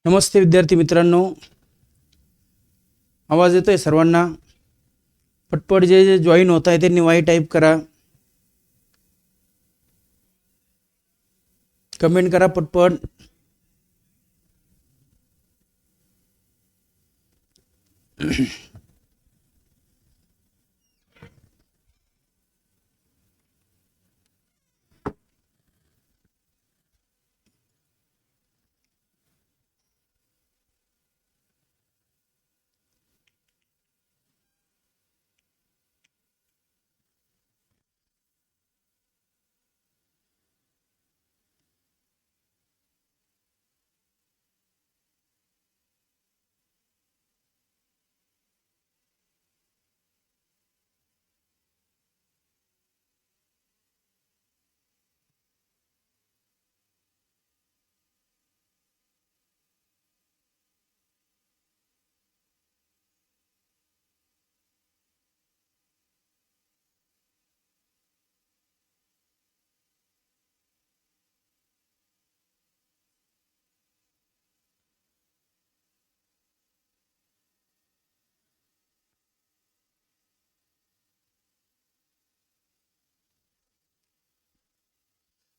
नमस्ते विद्यार्थी मित्रांनो, आवाज येतोय सर्वांना? पटपट जे जे जॉईन होत आहे त्यांनी वाई टाईप करा, कमेंट करा पटपट.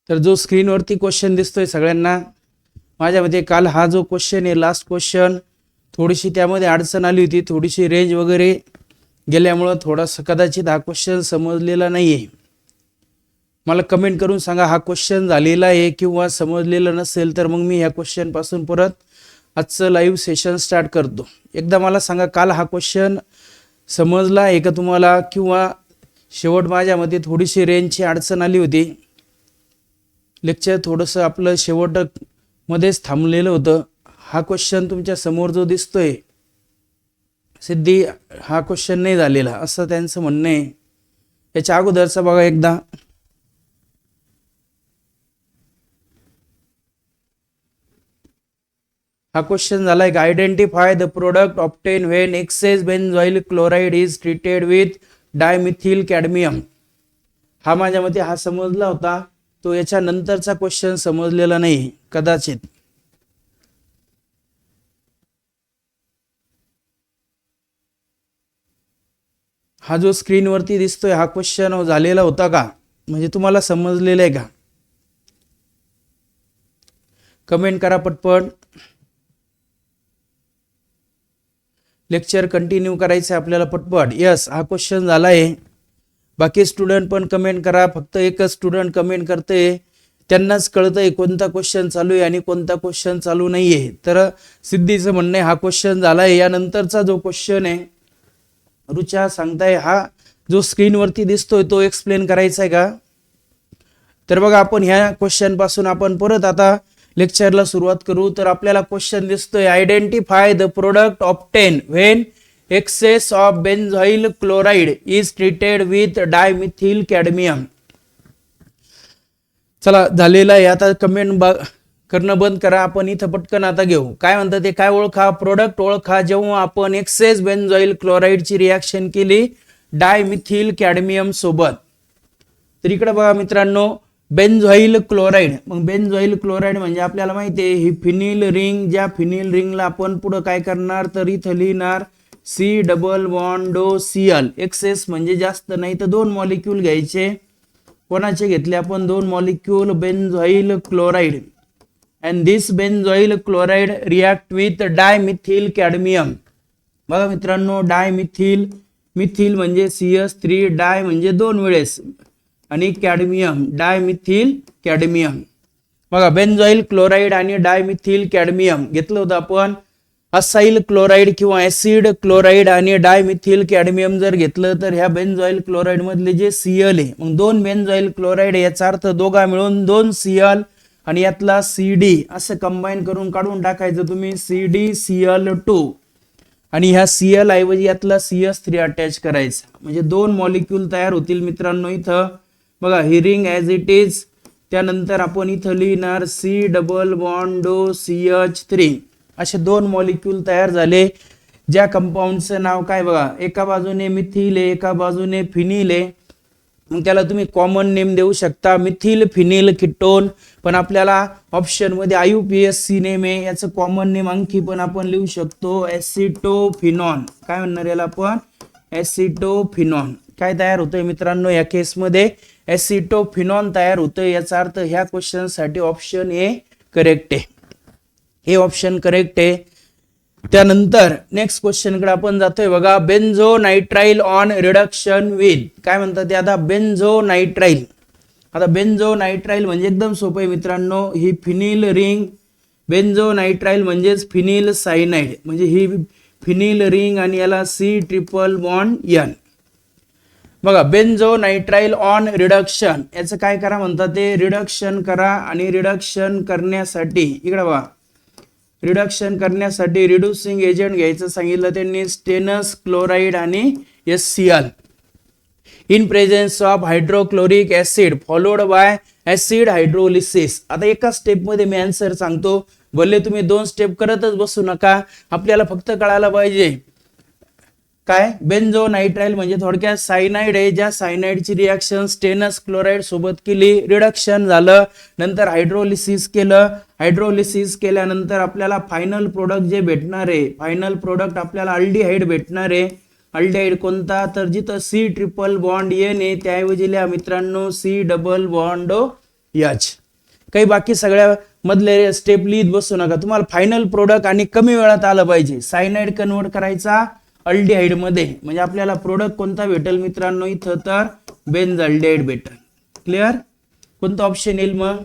तर जो स्क्रीनवरती क्वेश्चन दिसतोय सगळ्यांना, माझ्यामध्ये काल हा जो क्वेश्चन आहे लास्ट क्वेश्चन, थोडीशी त्यामध्ये अडचण आली होती, थोडीशी रेंज वगैरे गेल्यामुळं थोडासा कदाचित हा क्वेश्चन समजलेला नाही आहे. मला कमेंट करून सांगा हा क्वेश्चन झालेला आहे किंवा समजलेलं नसेल, तर मग मी ह्या क्वेश्चनपासून परत आजचं लाईव्ह सेशन स्टार्ट करतो. एकदा मला सांगा काल हा क्वेश्चन समजला आहे का तुम्हाला, किंवा शेवट माझ्यामध्ये थोडीशी रेंजची अडचण आली होती, लेक्चर थोडंसं आपलं शेवट मध्येच थांबलेलं होतं. हा क्वेश्चन तुमच्या समोर जो दिसतोय सिद्धी, हा क्वेश्चन नाही झालेला असं त्यांचं म्हणणं आहे. याच्या अगोदरचा बघा एकदा. हा क्वेश्चन झालाय का, identify the product obtain when excess benzoyl chloride is treated with dimethyl cadmium. हा माझ्या मते हा समजला होता, तो याच्या नंतरचा क्वेश्चन समजलेला नाही कदाचित. हा जो स्क्रीनवरती दिसतोय हा क्वेश्चन झालेला होता का, म्हणजे तुम्हाला समजलेलं आहे का? कमेंट करा पटपट. लेक्चर कंटिन्यू करायचं आपल्याला पटपट. यस, हा क्वेश्चन झाला आहे. बाकी स्टुडंट पण कमेंट करा. फक्त एकच स्टुडंट कमेंट करते, त्यांनाच कळतंय कोणता क्वेश्चन चालू आहे आणि कोणता क्वेश्चन चालू नाही आहे. तर सिद्धीचं म्हणणं आहे हा क्वेश्चन झाला आहे. यानंतरचा जो क्वेश्चन आहे रुचा सांगताय, हा जो स्क्रीनवरती दिसतोय तो एक्सप्लेन करायचा आहे का? तर बघा, आपण ह्या क्वेश्चन पासून आपण परत आता लेक्चरला सुरुवात करू. तर आपल्याला क्वेश्चन दिसतोय, identify the product obtain when excess of benzoyl chloride is treated with dimethyl cadmium. चला झालेला आहे. आता कमेंट करणं बंद करा. आपण इथं पटकन आता घेऊ. काय म्हणतात ते, काय ओळखा, प्रोडक्ट ओळखा जेव्हा आपण एक्सेस बेन्झॉइल क्लोराइडची रिॲक्शन केली डायमिथिल कॅडमियम सोबत. तर इकडे बघा मित्रांनो, बेन्झॉइल क्लोराइड. मग बेन्झॉइल क्लोराइड म्हणजे आपल्याला माहिती आहे ही फिनिल रिंग. ज्या फिनिल रिंगला आपण पुढे काय करणार, तर इथं लिहिणार C double bond Cl. Excess म्हणजे जास्त नाही तर 2 मॉलिक्यूल घ्यायचे. कोणाचे घेतले आपण, 2 molecule benzoyl chloride. And this benzoyl chloride react with dimethyl cadmium. बघा मित्रांनो, डायमिथिल, मिथिल म्हणजे CH3, डाय म्हणजे 2 वेळेस, आणि कॅडमियम डायमिथिल कॅडमियम. बघा, बेन्झॉइल क्लोराइड आणि डायमिथिल कॅडमियम घेतलं होतं आपण. असाइल क्लोराइड किंवा ऍसिड क्लोराइड आणि डायमिथिल कॅडमियम जर घेतलं तर ह्या बेन्झॉइल क्लोराइड मधले जे Cl आहे, मग 2 बेन्झॉइल क्लोराइड, याचा अर्थ दोघा मिळून 2 Cl आणि यातला CD असं कंबाईन करून काढून टाकायचं तुम्ही, CdCl2. आणि ह्या Cl ऐवजी यातला CH3 अटॅच करायचा, म्हणजे 2 मॉलिक्यूल तयार होतील मित्रांनो. इथं बघा, ही रिंग ॲज इट इज. त्यानंतर आपण इथं लिहिणार C डबल बॉन्ड CH3. असे 2 मॉलिक्यूल तयार झाले. ज्या कंपाऊंडचं नाव काय बघा, एका बाजूने मिथिल आहे, एका बाजूने फिनिल आहे. मग त्याला तुम्ही कॉमन नेम देऊ शकता मिथिल फिनिल कीटोन, पण आपल्याला ऑप्शन मध्ये IUPAC नेम आहे, याचं कॉमन नेम आणखी पण आपण लिहू शकतो ऍसिटोफिनॉन. काय म्हणणार याला आपण? ऍसिटोफिनॉन. काय तयार होतंय मित्रांनो या केसमध्ये? ऍसिटोफिनॉन तयार होतंय. याचा अर्थ ह्या क्वेश्चन साठी ऑप्शन ए करेक्ट आहे. हे ऑप्शन करेक्ट आहे. त्यानंतर नेक्स्ट क्वेश्चन कडे आपण जातोय बघा. बेन्झोनाइट्राइल ऑन रिडक्शन विथ. काय म्हणतात ते आता? बेन्झोनाइट्राइल. आता बेन्झोनाइट्राइल म्हणजे एकदम सोपं आहे मित्रांनो. ही फिनिल रिंग, बेन्झोनाइट्राइल म्हणजेच फिनिल सायनाइड, म्हणजे ही फिनिल रिंग आणि याला C ट्रिपल बॉन्ड N. बघा बेन्झोनाइट्राइल ऑन रिडक्शन, याचं काय करा म्हणतात ते? रिडक्शन करा. आणि रिडक्शन करण्यासाठी इकडे बघा, रिडक्शन करण्यासाठी रिड्युसिंग एजंट घ्यायचं सांगितलं त्यांनी, स्टेनस क्लोराइड आणि HCl in presence of hydrochloric acid followed by acid hydrolysis. आता एका स्टेप मध्ये मी आन्सर सांगतो, भले तुम्ही 2 स्टेप करतच बसू नका. आपल्याला फक्त कळायला पाहिजे काय? बेन्झोनाइट्राइल म्हणजे थोडक्यात सायनाइड आहे, ज्या सायनाइडची रिॲक्शन स्टेनस क्लोराइड सोबत केली, रिडक्शन झालं, नंतर हायड्रोलिसिस केलं. हायड्रोलिसिस केल्यानंतर आपल्याला फायनल प्रोडक्ट जे भेटणार आहे, फायनल प्रोडक्ट आपल्याला अल्डिहाइड भेटणार आहे. अल्डिहाइड कोणता? तर जिथं C ट्रिपल बॉन्ड N आहे त्याऐवजी लिहा मित्रांनो C डबल बॉन्ड H. काही बाकी सगळ्या मधले स्टेप लिहित बसू नका. तुम्हाला फायनल प्रोडक्ट आणि कमी वेळात आलं पाहिजे. सायनाइड कन्वर्ट करायचा अल्डिहाइड मध्ये, म्हणजे आपल्याला प्रोडक्ट कोणता भेटेल मित्रांनो इथं? तर बेन्झाल्डिहाइड भेटेल. क्लिअर? कोणता ऑप्शन येईल मग?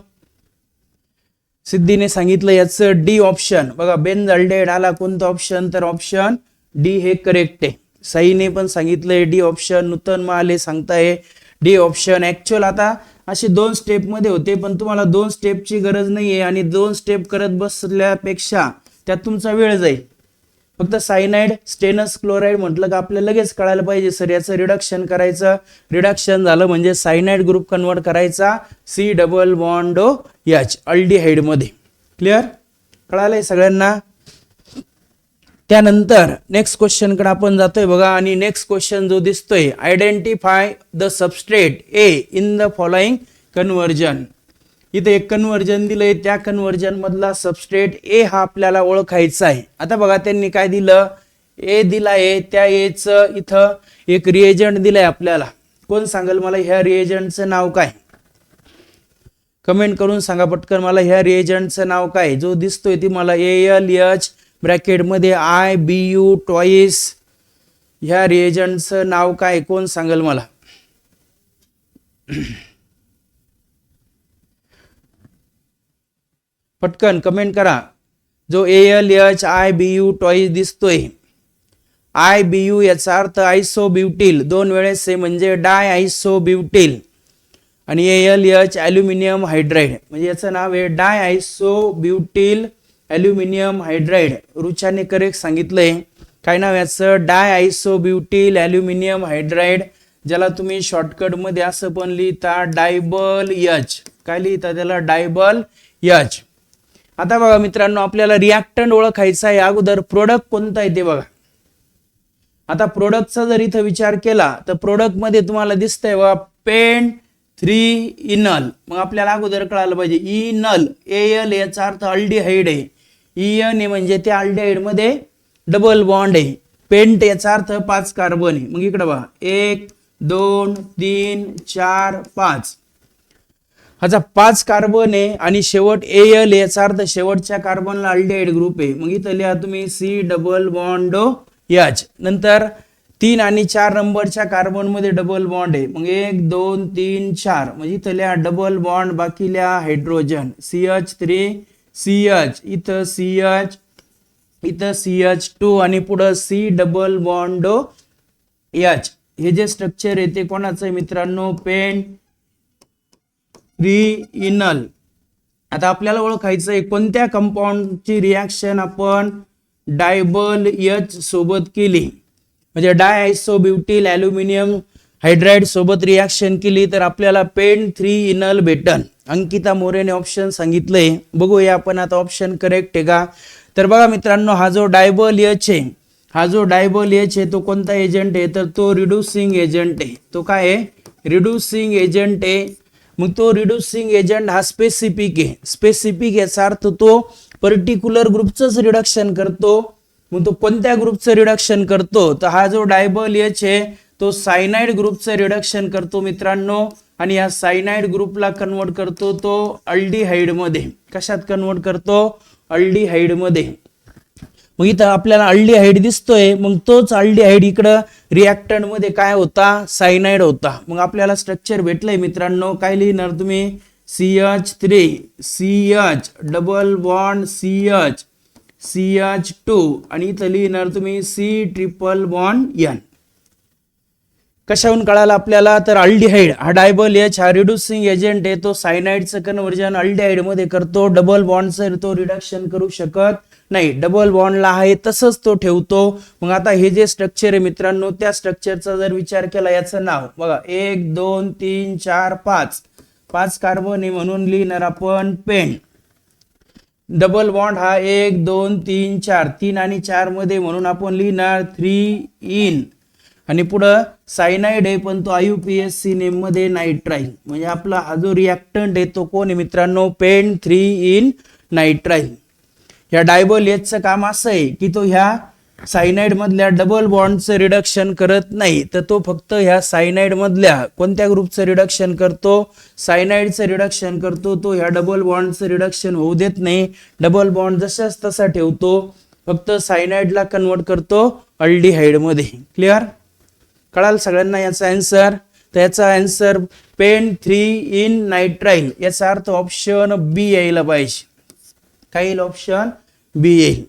सिद्धीने सांगितलं याचं D ऑप्शन. बघा बेन्झाल्डिहाइड आला, कोणता ऑप्शन? तर ऑप्शन D हे करेक्ट आहे. साईने पण सांगितलंय D ऑप्शन, नूतन महाले सांगताय D ऑप्शन. ऍक्च्युअल आता असे 2 स्टेप मध्ये होते, पण तुम्हाला 2 स्टेपची गरज नाहीये आणि 2 स्टेप करत बसल्यापेक्षा त्यात तुमचा वेळ जाईल. फक्त सायनाइड स्टेनस क्लोराइड म्हटलं का आपल्याला लगेच कळायला पाहिजे सर याचं रिडक्शन करायचं. रिडक्शन झालं म्हणजे सायनाइड ग्रुप कन्वर्ट करायचा C double bond H aldehyde मध्ये. क्लिअर? कळालंय सगळ्यांना? त्यानंतर नेक्स्ट क्वेश्चन कडे आपण जातोय बघा. आणि नेक्स्ट क्वेश्चन जो दिसतोय, identify the substrate A in the following conversion. इथे एक कन्वर्जन दिलंय, त्या कन्वर्जन मधला सबस्ट्रेट A हा आपल्याला ओळखायचा आहे. आता बघा त्यांनी काय दिलं? A दिलाय, त्या A चं इथं एक रिएजंट दिलाय आपल्याला. कोण सांगेल मला ह्या रिएजंटचं नाव काय? कमेंट करून सांगा पटकन मला ह्या रिएजंटचं नाव काय? जो दिसतोय ती मला AlH ब्रॅकेट मध्ये IBU ट्वाइस, ह्या रिएजंटचं नाव काय? कोण सांगेल मला? पटकन कमेंट करा. जो AlH IBU ट्वाइस दिसतोय, IBU याचा अर्थ आयसोब्युटिल, 2 वेळेस आहे म्हणजे डाय आयसोब्युटिल. आणि AlH अल्युमिनियम हायड्राइड, म्हणजे याचं नाव आहे डाय आयसोब्युटिल अल्युमिनियम हायड्राइड. रुचाने करेक्ट सांगितलंय. काय नाव याचं? डाय आयसोब्युटिल अल्युमिनियम हायड्राइड, ज्याला तुम्ही शॉर्टकट मध्ये असं पण लिहिता डायबल H. काय लिहिता त्याला? Dyeable H. आता बघा मित्रांनो आपल्याला रिॲक्टंट ओळखायचा आहे. अगोदर प्रोडक्ट कोणता आहे ते बघा. आता प्रोडक्टचा जर इथं विचार केला तर प्रोडक्ट मध्ये तुम्हाला दिसतंय बघा पेंट 3 इनल. मग आपल्याला अगोदर कळायला पाहिजे इनल, Al याचा अर्थ अल्डिहाइड आहे, En म्हणजे त्या अल्डिहाइड मध्ये डबल बॉन्ड आहे. पेंट याचा अर्थ 5 कार्बन आहे. मग इकडे बघा 1 2 3 4 5, ह्याचा 5 कार्बन आहे आणि शेवट Al याचा अर्थ शेवटच्या कार्बनला अल्डिहाइड ग्रुप आहे. मग इथं लिहा तुम्ही C डबल बॉन्ड H. नंतर 3 आणि 4 नंबरच्या कार्बन मध्ये डबल बॉन्ड आहे. मग 1 2 3 4, म्हणजे इथं लिहा डबल बॉन्ड, बाकी लिहा हायड्रोजन CH3 CH, इथं CH, इथं CH2 आणि पुढे C डबल बॉन्ड H. हे जे स्ट्रक्चर आहे ते कोणाचं आहे मित्रांनो? पेंट 3 इनल. आता आपल्याला ओळखायचं आहे कोणत्या कंपाऊंडची रिॲक्शन आपण डायबल H सोबत केली, म्हणजे डाय आयसोब्युटिल अल्युमिनियम हायड्राइड सोबत रिॲक्शन केली तर आपल्याला पेंट 3 इनल भेटन. अंकिता मोरेने ऑप्शन सांगितलंय. बघूया आपण आता ऑप्शन करेक्ट आहे का? तर बघा मित्रांनो हा जो डायबल H आहे, हा जो डायबल H आहे तो कोणता एजंट आहे? तर तो रिड्युसिंग एजंट आहे. तो काय आहे? रिड्युसिंग एजंट आहे. मग तो रिड्युसिंग एजंट हा स्पेसिफिक आहे. स्पेसिफिक याचा अर्थ तो पर्टिक्युलर ग्रुपचंच रिडक्शन करतो. मग तो कोणत्या ग्रुपचं रिडक्शन करतो, तर हा जो डायबल एच आहे तो सायनाइड ग्रुपचं रिडक्शन करतो मित्रांनो. आणि या सायनाइड ग्रुपला कन्वर्ट करतो तो अल्डिहाइड मध्ये. कशात कन्वर्ट करतो? अल्डिहाइड मध्ये. मग इथं आपल्याला अल्डिहाइड दिसतोय. मग तोच अल्डिहाइड इकडं रिॲक्टंट मध्ये काय होता? सायनाइड होता. मग आपल्याला स्ट्रक्चर भेटलंय मित्रांनो. काय लिहिणार तुम्ही? CH3 CH double bond CH CH2 आणि इथं लिहिणार तुम्ही C ट्रिपल बॉन्ड N. कशाहून कळालं आपल्याला? तर अल्डिहाइड हा डायबल एच हा रिड्युसिंग एजंट आहे. तो सायनाइडचं कन्व्हर्जन अल्डिहाइड मध्ये करतो. डबल बॉन्डचं तो रिडक्शन करू शकत नाही. डबल बॉन्डला आहे तसंच तो ठेवतो. मग आता हे जे स्ट्रक्चर आहे मित्रांनो, त्या स्ट्रक्चरचा जर विचार केला, याचं नाव बघा 1 2 3 4 5 5 कार्बन आहे म्हणून लिहिणार आपण पेंट. डबल बॉन्ड हा 1 2 3 4 3 आणि 4 मध्ये म्हणून आपण लिहिणार 3 इन. आणि पुढं सायनाइड आहे पण तो IUPAC नेम मध्ये नायट्राइल. म्हणजे आपला हा जो रिॲक्टंट आहे तो कोण आहे मित्रांनो? Pent 3 in nitrile. या डायबल एचचं काम असं आहे की तो ह्या सायनाइड मधल्या डबल बॉन्डचं रिडक्शन करत नाही, तर तो फक्त ह्या सायनाइड मधल्या कोणत्या ग्रुपचं रिडक्शन करतो? सायनाइडचं रिडक्शन करतो. तो ह्या डबल बॉन्डचं रिडक्शन होऊ देत नाही. डबल बॉन्ड जशाच तसा ठेवतो. फक्त सायनाइडला कन्वर्ट करतो अल्डिहाइड मध्ये. क्लिअर? कळाल सगळ्यांना याचा आन्सर? तर याचा आन्सर पेंट 3 इन नायट्राइल. याचा अर्थ ऑप्शन बी यायला पाहिजे. काय येईल? ऑप्शन बी येईल.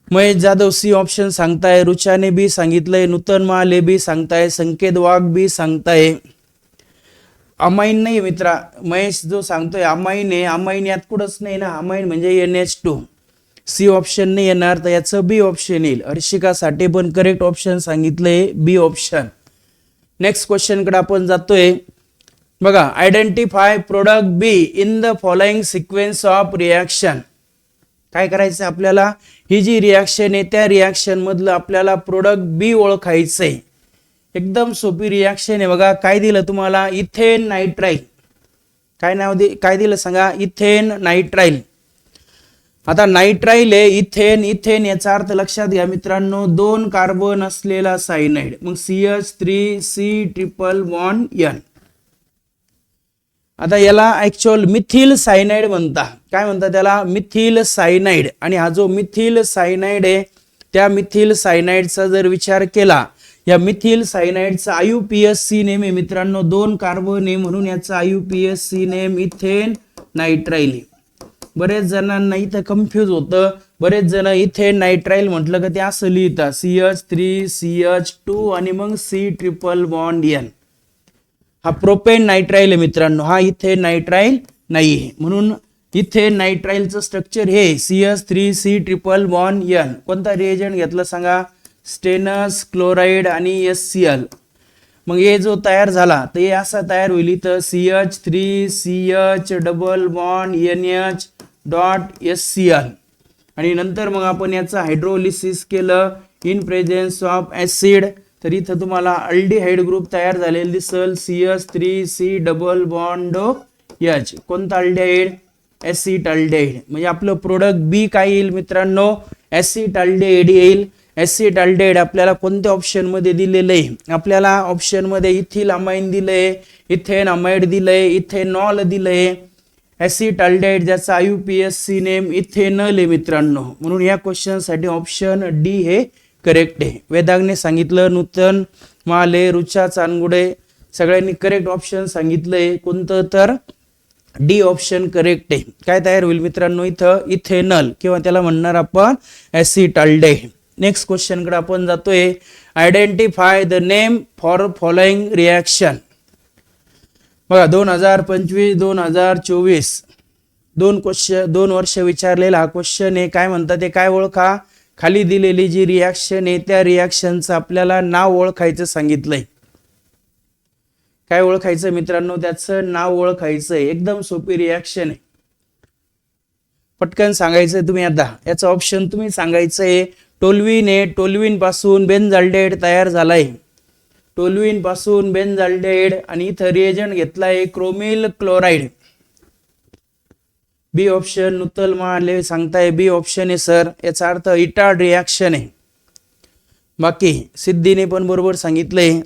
महेश जाधव सी ऑप्शन सांगताय. रुचाने बी सांगितलंय. नूतन महाले बी सांगताय. संकेत वाघ बी सांगताय. अमाइन नाही मित्रा. महेश जो सांगतोय अमाइन आहे. अमाइन यात कुठंच नाही ना. अमाइन म्हणजे NH2. सी ऑप्शन नाही येणार, तर याचं बी ऑप्शन येईल. हर्षिका साठे पण करेक्ट ऑप्शन सांगितलंय बी ऑप्शन. नेक्स्ट क्वेश्चन कडे आपण जातोय. बघा, identify product be in the following sequence of reaction. काय करायचं आपल्याला? ही जी रिॲक्शन आहे त्या रिॲक्शन मधलं आपल्याला प्रोडक्ट बी ओळखायचंय. एकदम सोपी रिॲक्शन आहे. बघा काय दिलं तुम्हाला? Ethane nitrile. काय दिलं सांगा? Ethane nitrile. आता नायट्राइल आहे, इथेन. इथेन याचा अर्थ लक्षात घ्या मित्रांनो, 2 कार्बन असलेला सायनाइड. मग CH3 C triple bond N. आता याला ऍक्च्युअल मिथिल सायनाइड म्हणता. काय म्हणतात त्याला? Methyl cyanide. आणि हा जो मिथिल सायनाइड आहे त्या मिथिल सायनाइडचा जर विचार केला, या मिथिल सायनाइडचा IUPAC नेम आहे मित्रांनो. 2 कार्बन आहे म्हणून याचा IUPAC नेम इथेन नायट्राइल. बरेच जणांना इथं कन्फ्यूज होतं. बरेच जण इथेन नायट्राइल म्हटलं का ते असं लिहितात CH3 CH2 आणि मग C ट्रिपल बॉन्ड N. हा प्रोपेन नायट्राइल आहे मित्रांनो. हा इथेन नायट्राइल नाहीये. म्हणून इथेन नायट्राइलचं स्ट्रक्चर हे CH3 C triple bond N. कोणता रिएजंट घेतला सांगा? स्टेनस, क्लोराइड आणि HCl. मग हे जो तयार झाला तर हे असा तयार होईल. तर CH3 CH double bond NH dot HCl. आणि नंतर मग आपण याचं हायड्रोलिसिस केलं इन प्रेझेन्स ऑफ ऍसिड. तर इथं तुम्हाला अल्डिहाइड ग्रुप तयार झालेला दिसल. CH3 C double bond H. कोणता अल्डिहाइड? ऍसिटाल्डिहाइड. म्हणजे आपलं प्रोडक्ट बी काय येईल मित्रांनो? ऍसिटाल्डिहाइड येईल. ऍसिटाल्डिहाइड आपल्याला कोणत्या ऑप्शन मध्ये दिलेलं आहे? आपल्याला ऑप्शन मध्ये इथिल अमाइन दिलंय, इथेन अमाइड दिलंय, इथेनॉल दिलंय. ऍसिटाल्डिहाइड ज्याचा IUPAC नेम इथेनॉल आहे मित्रांनो. म्हणून या क्वेश्चन साठी ऑप्शन डी हे करेक्ट आहे. वेदांगने सांगितलं, नूतन माले, रुचा चांदगुडे सगळ्यांनी करेक्ट ऑप्शन सांगितलंय. कोणतं? तर डी ऑप्शन करेक्ट आहे. काय तयार होईल मित्रांनो? इथं इथेनॉल किंवा त्याला म्हणणार आपण ऍसिटाल्डिहाइड. नेक्स्ट क्वेश्चन कडे आपण जातोय. Identify the name for following reaction. बघा 2025 2024 दोन वर्ष विचारलेला हा क्वेश्चन आहे. काय म्हणतात ते काय ओळखा? खाली दिलेली जी रिॲक्शन आहे त्या रिॲक्शनचं आपल्याला नाव ओळखायचं सांगितलंय. काय ओळखायचं मित्रांनो? त्याचं नाव ओळखायचं. एकदम सोपी रिॲक्शन आहे. पटकन सांगायचंय तुम्ही. आता याचं ऑप्शन तुम्ही सांगायचंय. टोल्युइन आहे. टोल्युइन पासून बेन्झाल्डेहाइड तयार झालाय. टोल्युईन पासून बेन्झाल्डेहाइड आणि इथं रिएजंट घेतलाय क्रोमिल क्लोराइड. बी ऑप्शन नुतल माले सांगताय बी ऑप्शन आहे सर. याचा अर्थ इटार्ड रिॲक्शन आहे. बाकी सिद्धीने पण बरोबर सांगितलंय.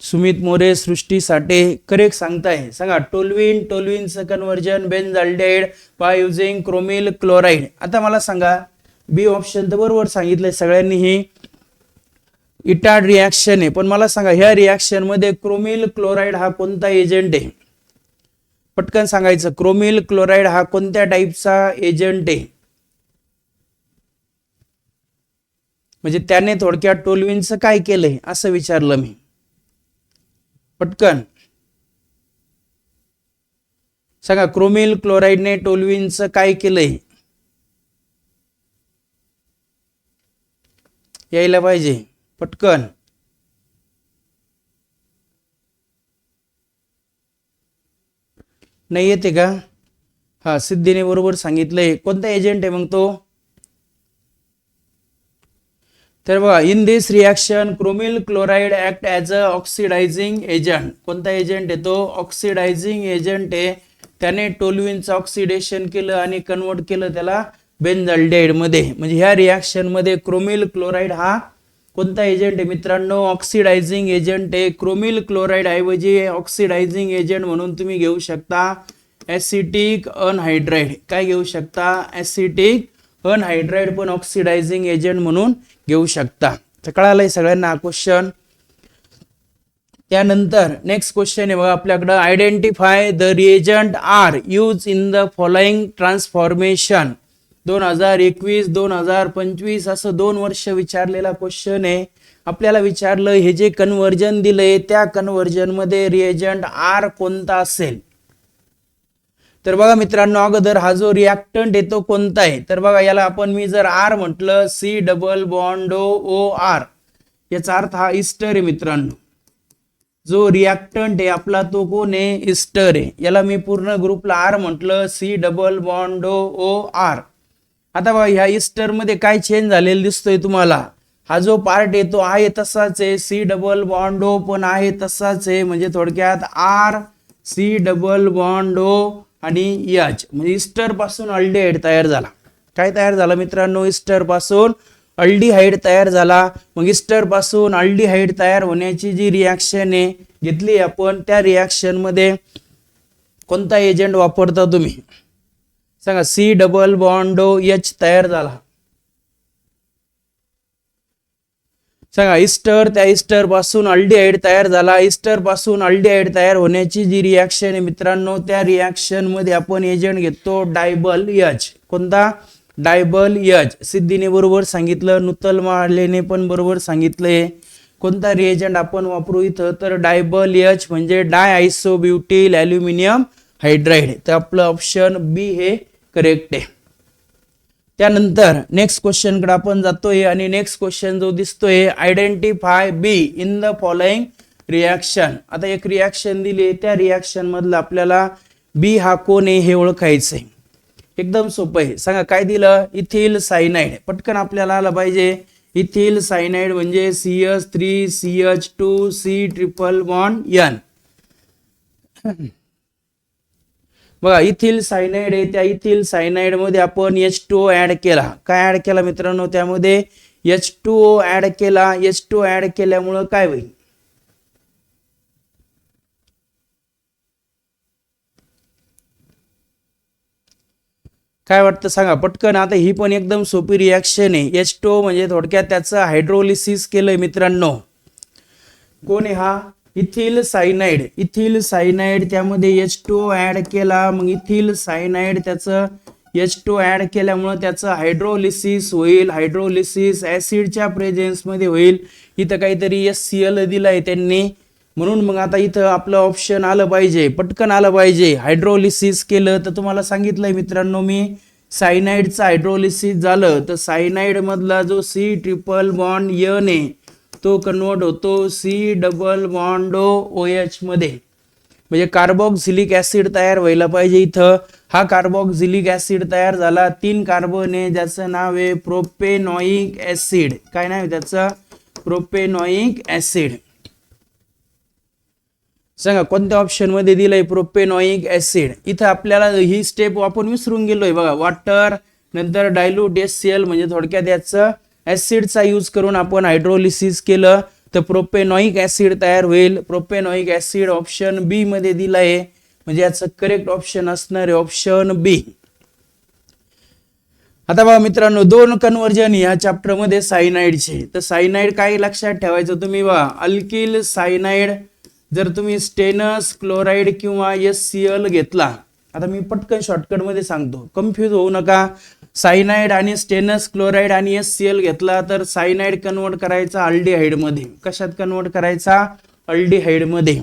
सुमित मोरे, सृष्टी साठे करेक्ट सांगताय. सांगा टोल्युईनचं conversion benzaldehyde by using chromyl chloride. आता मला सांगा बी ऑप्शन तर बरोबर सांगितलंय सगळ्यांनी, ही इटार्ड रिॲक्शन आहे. पण मला सांगा ह्या रिॲक्शन मध्ये क्रोमिल क्लोराइड हा कोणता एजंट आहे? पटकन सांगायचं. क्रोमिल क्लोराइड हा कोणत्या टाईपचा एजंट आहे? म्हणजे त्याने थोडक्यात टोल्युईनचं काय केलंय असं विचारलं मी. पटकन सांगा क्रोमिल क्लोराइडने टोल्युईनचं काय केलंय? यायला पाहिजे पटकन. नाही येते का? हा सिद्धीने बरोबर सांगितलंय. कोणता एजंट आहे मग तो? तर बघा in this reaction chromyl chloride act as a oxidizing agent. कोणता एजंट आहे तो? ऑक्सिडायझिंग एजंट आहे. त्याने टोल्युईनचं ऑक्सिडेशन केलं आणि कन्वर्ट केलं त्याला बेन्झाल्डेहाइड मध्ये. म्हणजे ह्या रिॲक्शन मध्ये क्रोमिल क्लोराइड हा कोणता एजंट आहे मित्रांनो? ऑक्सिडायझिंग एजंट आहे. क्रोमिल क्लोराइड ऐवजी ऑक्सिडायझिंग एजंट म्हणून तुम्ही घेऊ शकता ऍसिटिक अनहायड्राइड. काय घेऊ शकता? ऍसिटिक अनहायड्राइड पण ऑक्सिडायझिंग एजंट म्हणून घेऊ शकता. तर कळालंय सगळ्यांना हा क्वेश्चन. त्यानंतर नेक्स्ट क्वेश्चन आहे बघा आपल्याकडे. Identify the reagent are used in the following transformation. 2021-2025 असं 2 वर्ष विचारलेला क्वेश्चन आहे. आपल्याला विचारलं हे जे कन्वर्जन दिलंय त्या कन्वर्जन मध्ये रिएजंट आर कोणता असेल? तर बघा मित्रांनो अगोदर हा जो रिॲक्टंट आहे तो कोणता आहे? तर बघा याला आपण मी जर आर म्हटलं C double bond O R, याचा अर्थ हा इस्टर आहे मित्रांनो. जो रिॲक्टंट आहे आपला तो कोण आहे? इस्टर आहे. याला मी पूर्ण ग्रुपला आर म्हटलं C double bond O R. आता बघा ह्या इस्टर मध्ये काय चेंज झालेलं दिसतोय तुम्हाला? हा जो पार्ट आहे तो आहे तसाच आहे. सी डबल बॉन्ड ओ पण आहे तसाच आहे. म्हणजे थोडक्यात R C double bond O आणि एच म्हणजे इस्टर पासून अल्डिहाइड तयार झाला. काय तयार झाला मित्रांनो? इस्टर पासून अल्डिहाइड तयार झाला. मग इस्टर पासून अल्डिहाइड तयार होण्याची जी रिॲक्शन आहे घेतली आपण, त्या रिॲक्शन मध्ये कोणता एजंट वापरता तुम्ही? सांगा. C double bond O H तयार झाला. सांगा. इस्टर, त्या इस्टर पासून अल्डिहाइड तयार झाला. इस्टर पासून अल्डिहाइड तयार होण्याची जी रिॲक्शन आहे मित्रांनो, त्या रिॲक्शन मध्ये आपण एजंट घेतो डायबल एच. कोणता? DIBAL H. सिद्धीने बरोबर सांगितलं, नुतल मालेने पण बरोबर सांगितलंय. कोणता रिएजंट आपण वापरू इथं? तर डायबल एच म्हणजे डाय आयसोब्युटिल ॲल्युमिनियम हायड्राइड. तर आपलं ऑप्शन बी हे करेक्ट आहे. त्यानंतर नेक्स्ट क्वेश्चन कडे आपण जातोय आणि नेक्स्ट क्वेश्चन जो दिसतोय, identify be in the following reaction. आता एक रिॲक्शन दिली, त्या रिॲक्शन मधलं आपल्याला बी हा कोण आहे हे ओळखायचंय. एकदम सोपं आहे. सांगा काय दिलं? Ethyl cyanide. पटकन आपल्याला आलं पाहिजे. इथिल सायनाइड म्हणजे CH3CH2 ट्रिपल बॉन्ड N. बघा इथिल सायनाइड आहे. त्या इथिल सायनाइड मध्ये आपण H2O ऍड केला. काय ऍड केला मित्रांनो? त्यामध्ये H2O ऍड केला. H2O ऍड केल्यामुळं काय होईल? काय वाटतं सांगा पटकन. आता ही पण एकदम सोपी रिॲक्शन आहे. H2O म्हणजे थोडक्यात त्याचं हायड्रोलिसिस केलंय मित्रांनो. कोण आहे हा? Ethyl cyanide. इथिल सायनाइड त्यामध्ये H2O ऍड केला. मग इथिल सायनाइड त्याचं H2O ऍड केल्यामुळे त्याचं हायड्रोलिसिस होईल. हायड्रोलिसिस ऍसिडच्या प्रेझेन्स मध्ये होईल. इथं काहीतरी HCl दिलाय त्यांनी, म्हणून मग आता इथं आपलं ऑप्शन आलं पाहिजे, पटकन आलं पाहिजे. हायड्रोलिसिस केलं तर तुम्हाला सांगितलंय मित्रांनो मी, सायनाइडचं हायड्रोलिसिस झालं तर सायनाइड मधला जो C ट्रिपल बॉन्ड N आहे तो कन्वर्ट होतो C डबल बॉन्ड OH मध्ये. म्हणजे कार्बोक्सिलिक ऍसिड तयार व्हायला पाहिजे इथं. हा कार्बोक्सिलिक ऍसिड तयार झाला. 3 कार्बन आहे ज्याचं नाव आहे प्रोपेनॉइक ऍसिड. काय नाव आहे त्याचं? प्रोपेनॉइक ऍसिड. सांगा कोणत्या ऑप्शन मध्ये दिलंय प्रोपेनॉइक ऍसिड. इथं आपल्याला ही स्टेप आपण विसरून गेलोय बघा. वॉटर नंतर डायल्यूट HCl म्हणजे थोडक्यात याचं ऍसिडचा यूज करून आपण हायड्रोलिसिस केलं तर प्रोपेनॉइक ऍसिड तयार होईल. प्रोपेनॉइक ऍसिड ऑप्शन बी मध्ये दिला आहे म्हणजे याचं करेक्ट ऑप्शन असणार आहे ऑप्शन बी. आता बघा मित्रांनो, दोन कन्वर्जन या चॅप्टर मध्ये सायनाइडचे. तर सायनाइड काय लक्षात ठेवायचं तुम्ही बघा, अल्किल सायनाइड जर तुम्ही स्टेनस क्लोराइड किंवा HCl घेतला. आता मी पटकन शॉर्टकट मध्ये सांगतो, कन्फ्यूज होऊ नका. सायनाइड आणि स्टेनस क्लोराइड आणि HCl घेतला तर सायनाइड कन्वर्ट करायचा अल्डिहाइड मध्ये. कशात कन्वर्ट करायचा? अल्डिहाइड मध्ये.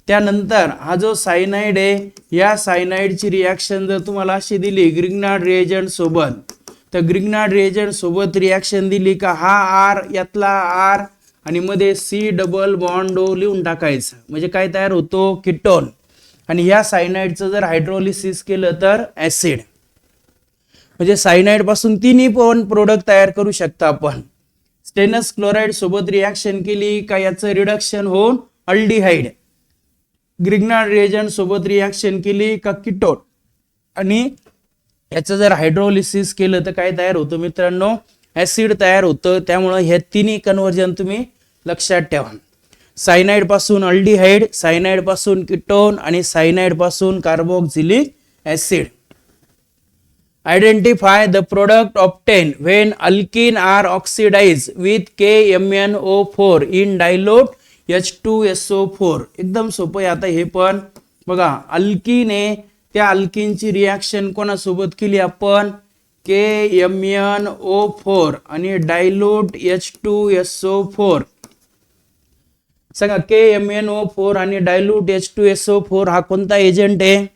त्यानंतर हा जो सायनाइड आहे या सायनाइडची रिॲक्शन जर तुम्हाला अशी दिली ग्रिग्नार्ड रिएजंट सोबत, तर ग्रिग्नार्ड रिएजंट सोबत रिॲक्शन दिली का हा R यातला R आणि मध्ये C डबल बॉन्ड O लिहून टाकायचं. म्हणजे काय तयार होतो? कीटोन. आणि या सायनाइडचं जर हायड्रोलिसिस केलं तर ऍसिड. म्हणजे सायनाइड पासून तिन्ही पण प्रोडक्ट तयार करू शकता आपण. स्टेनस क्लोराइड सोबत रिॲक्शन केली का याचं रिडक्शन होऊन अल्डिहाइड. ग्रिग्नार्ड रिएजंट सोबत रिॲक्शन केली का कीटोन. आणि याचं जर हायड्रोलिसिस केलं तर काय तयार होतं मित्रांनो? ऍसिड तयार होतं. त्यामुळे हे तिन्ही कन्वर्जन तुम्ही लक्षात ठेवा. सायनाइड पासून अल्डिहाइड, सायनाइड पासून कीटोन आणि सायनाइड पासून carboxylic acid. Identify the product obtain when alkyne are oxidize with KMnO4 in dilute H2SO4. एकदम सोपं आहे. आता हे पण बघा, अल्किन आहे त्या अल्किनची रिॲक्शन कोणासोबत केली आपण? KMnO4 आणि डायल्यूट H2SO4. सांगा KMnO4 आणि डायल्यूट H2SO4 हा कोणता एजंट आहे?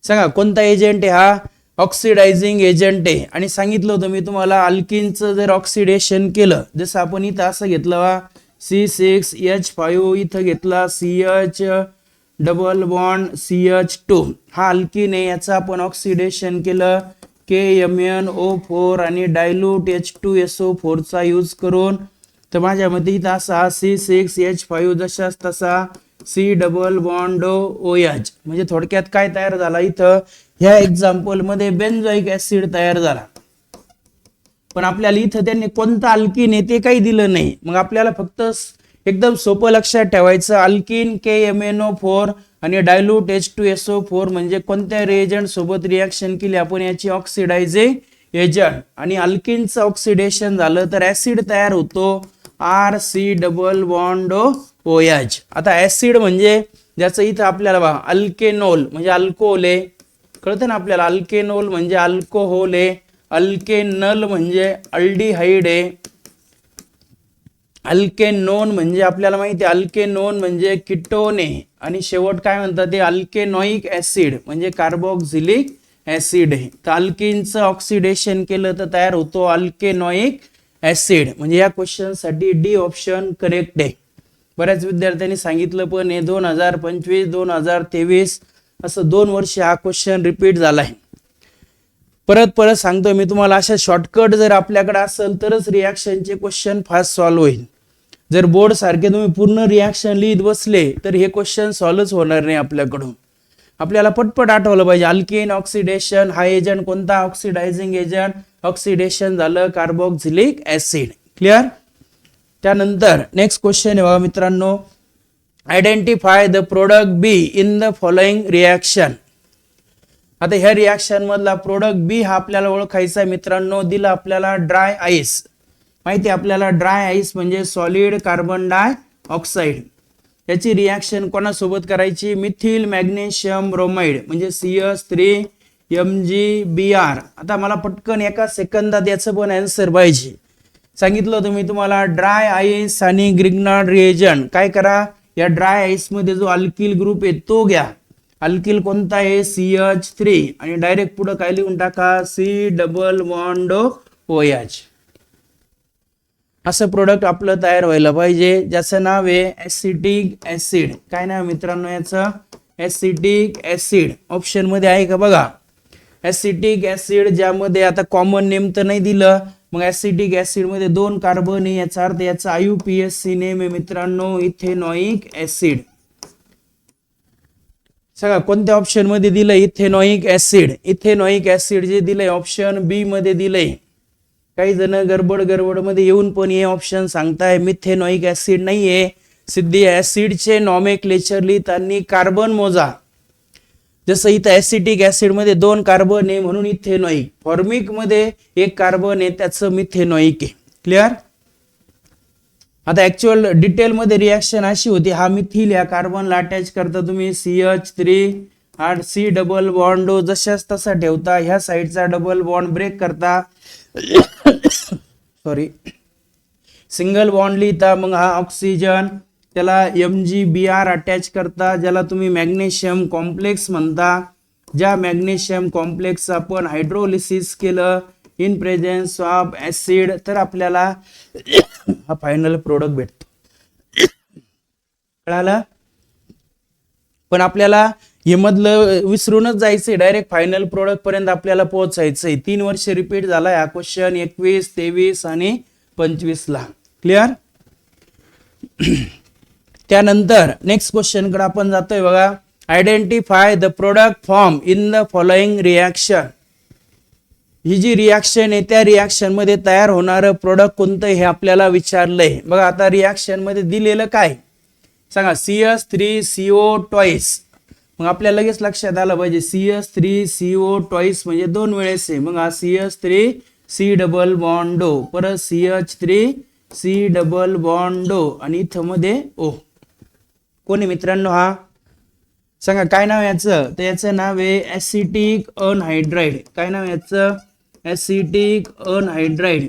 सांगा कोणता एजंट आहे हा? ऑक्सिडायझिंग एजंट आहे. आणि सांगितलं होतं मी तुम्हाला अल्किनचं जर ऑक्सिडेशन केलं, जसं आपण इथं असं घेतलं वा C6H5 इथं घेतला CH डबल बॉन्ड CH2, हा अल्किन आहे. याचं आपण ऑक्सिडेशन केलं KMnO4 आणि डायल्यूट H2SO4 चा यूज करून. तर माझ्या मते इथं असा C6H5 जशाच तसा C डबल बॉन्ड OH. म्हणजे थोडक्यात काय तयार झाला इथं? ह्या एक्झाम्पल मध्ये बेन्झोइक ऍसिड तयार झाला. पण आपल्याला इथं त्यांनी कोणता अल्किन आहे ते काही दिलं नाही. मग आपल्याला फक्त एकदम सोपं लक्षात ठेवायचं, अल्किन KMnO4 आणि डायल्यूट H2SO4 म्हणजे कोणत्या रिएजंट सोबत रिॲक्शन केली आपण? याची ऑक्सिडायझिंग एजंट. आणि अल्किनचं ऑक्सिडेशन झालं तर ऍसिड तयार होतो RC डबल बॉन्ड OH. आता ऍसिड म्हणजे ज्याचं इथं आपल्याला बघा अल्केनोल म्हणजे अल्कोहोल आहे, कळतं ना आपल्याला? अल्केनोल म्हणजे अल्कोहोल आहे. अल्केनल म्हणजे अल्डिहाइड आहे. अल्केनोन म्हणजे आपल्याला माहिती आहे अल्केनोन म्हणजे कीटोन आहे. आणि शेवट काय म्हणतात ते? अल्केनॉइक ऍसिड म्हणजे कार्बोक्सिलिक ऍसिड आहे. तर अल्किनचं ऑक्सिडेशन केलं तर तयार होतो अल्केनॉइक ऍसिड. म्हणजे या क्वेश्चन साठी डी ऑप्शन करेक्ट आहे. बऱ्याच विद्यार्थ्यांनी सांगितलं पण हे 2025 2023 असं 2 वर्ष हा क्वेश्चन रिपीट झालाय. परत सांगतो मी तुम्हाला, अशा शॉर्टकट जर आपल्याकडे असेल तरच रिॲक्शनचे क्वेश्चन फास्ट सॉल्व्ह होईल. जर बोर्ड सारखे तुम्ही पूर्ण रिॲक्शन लिहित बसले तर हे क्वेश्चन सॉल्व्हच होणार नाही आपल्याकडून. आपल्याला पटपट आठवलं पाहिजे अल्किन ऑक्सिडेशन हा एजंट कोणता? Oxidizing agent. ऑक्सिडेशन झालं कार्बोक्सिलिक ऍसिड. क्लिअर? त्यानंतर नेक्स्ट क्वेश्चन आहे बघा मित्रांनो, identify the product be in the following reaction. आता ह्या रिॲक्शन मधला प्रोडक्ट बी हा आपल्याला ओळखायचा आहे मित्रांनो. दिला आपल्याला ड्राय आईस. माहिती आहे आपल्याला ड्राय आईस म्हणजे सॉलिड कार्बन डाय ऑक्साईड. याची रिॲक्शन कोणासोबत करायची? मिथिल मॅग्नेशियम ब्रोमाइड म्हणजे CH3MgBr. आता मला पटकन एका सेकंदात याचं पण आन्सर पाहिजे. सांगितलं तुम्ही तुम्हाला ड्राय आईस आणि ग्रिग्नार्ड रिएजंट. काय करा, या ड्राय आईस मध्ये जो अल्किल ग्रुप आहे तो घ्या. अल्किल कोणता आहे? CH3 आणि डायरेक्ट पुढे काय लिहून टाका? C double bond OH. असं प्रोडक्ट आपलं तयार व्हायला पाहिजे ज्याचं नाव आहे ऍसिटिक ऍसिड. काय नाव मित्रांनो याचं? Acetic acid. ऑप्शन मध्ये आहे का बघा? ऍसिटिक ऍसिड, ज्यामध्ये आता कॉमन नेम तर नाही दिलं. मग ऍसिटिक ऍसिड मध्ये 2 कार्बन आहे, याचा अर्थ याचा IUPAC नेम आहे मित्रांनो इथेनॉइक ऍसिड. सांगा कोणत्या ऑप्शन मध्ये दिलंय इथेनॉइक ऍसिड. इथेनॉइक ऍसिड जे दिलंय ऑप्शन बी मध्ये दिलंय. काही जण गडबड मध्ये येऊन पण हे ऑप्शन सांगताय मिथेनॉइक ऍसिड नाहीये. सिद्धी ऍसिडचे नॉमेक्लेचर लिहिताना कार्बन मोजा. जसं इथं ऍसिटिक ऍसिड मध्ये 2 कार्बन आहे म्हणून इथेनॉइक. फॉर्मिक मध्ये 1 कार्बन आहे त्याचं मिथेनॉइक आहे. क्लिअर. आता ऍक्च्युअल डिटेल मध्ये रिएक्शन अशी होती. हा मिथिल या कार्बनला अटॅच करता तुम्ही CH3 हा C डबल बॉन्ड जशाच तसा ठेवता. ह्या साइडचा डबल बॉन्ड ब्रेक करता सॉरी सिंगल बॉन्ड लिहिता. मग हा ऑक्सिजन त्याला MgBr अटॅच करता ज्याला तुम्ही मॅग्नेशियम कॉम्प्लेक्स म्हणता. ज्या मॅग्नेशियम कॉम्प्लेक्स आपण हायड्रोलिसिस केलं इन प्रेझेन्स ऑफ ऍसिड तर आपल्याला हा फायनल प्रोडक्ट भेटतो. कळालं. पण आपल्याला हे मधलं विसरूनच जायचंय. डायरेक्ट फायनल प्रोडक्ट पर्यंत आपल्याला पोहोचायचंय. 3 वर्ष रिपीट झालाय हा क्वेश्चन 21, 23 आणि 25 ला. क्लिअर. त्यानंतर नेक्स्ट क्वेश्चन कडे आपण जातोय बघा. Identify the product form in the following reaction. ही जी रिएक्शन आहे त्या रिएक्शन मध्ये तयार होणारं प्रोडक्ट कोणतं हे आपल्याला विचारलंय. बघा आता रिएक्शन मध्ये दिलेलं काय सांगा. CH3CO twice. मग आपल्याला लगेच लक्षात आलं पाहिजे CH3CO ट्वाइस म्हणजे 2 वेळेस आहे. मग हा CH3C डबल बॉन्ड O परत CH3C डबल बॉन्ड O आणि इथं मध्ये O. कोणी मित्रांनो हा सांगा काय नाव याचं. तर याचं नाव आहे ऍसिटिक अनहायड्राइड. काय नाव याचं ऍसिटिक अनहायड्राइड.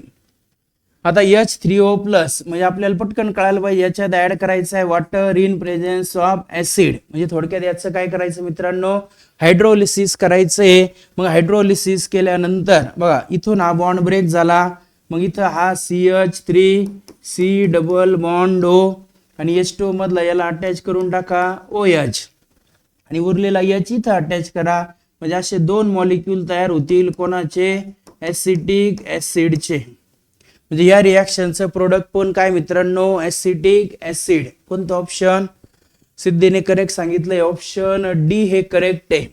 आता H3O प्लस म्हणजे आपल्याला पटकन कळायला पाहिजे याच्यात ऍड करायचं आहे water in presence of acid. म्हणजे थोडक्यात याचं काय करायचं मित्रांनो हायड्रोलिसिस करायचंय. मग हायड्रोलिसिस केल्यानंतर बघा इथून हा बॉन्ड ब्रेक झाला. मग इथं हा CH3C डबल बॉन्ड O आणि H2 मधला याला अटॅच करून टाका OH आणि उरलेला H इथं अटॅच करा. म्हणजे असे 2 मॉलिक्यूल तयार होतील. कोणाचे ऍसिटिक ऍसिडचे. म्हणजे या रिएक्शनचं प्रोडक्ट पण काय मित्रांनो ऍसिटिक ऍसिड. कोणतं ऑप्शन सिद्धीने करेक्ट सांगितलंय. ऑप्शन डी हे करेक्ट आहे.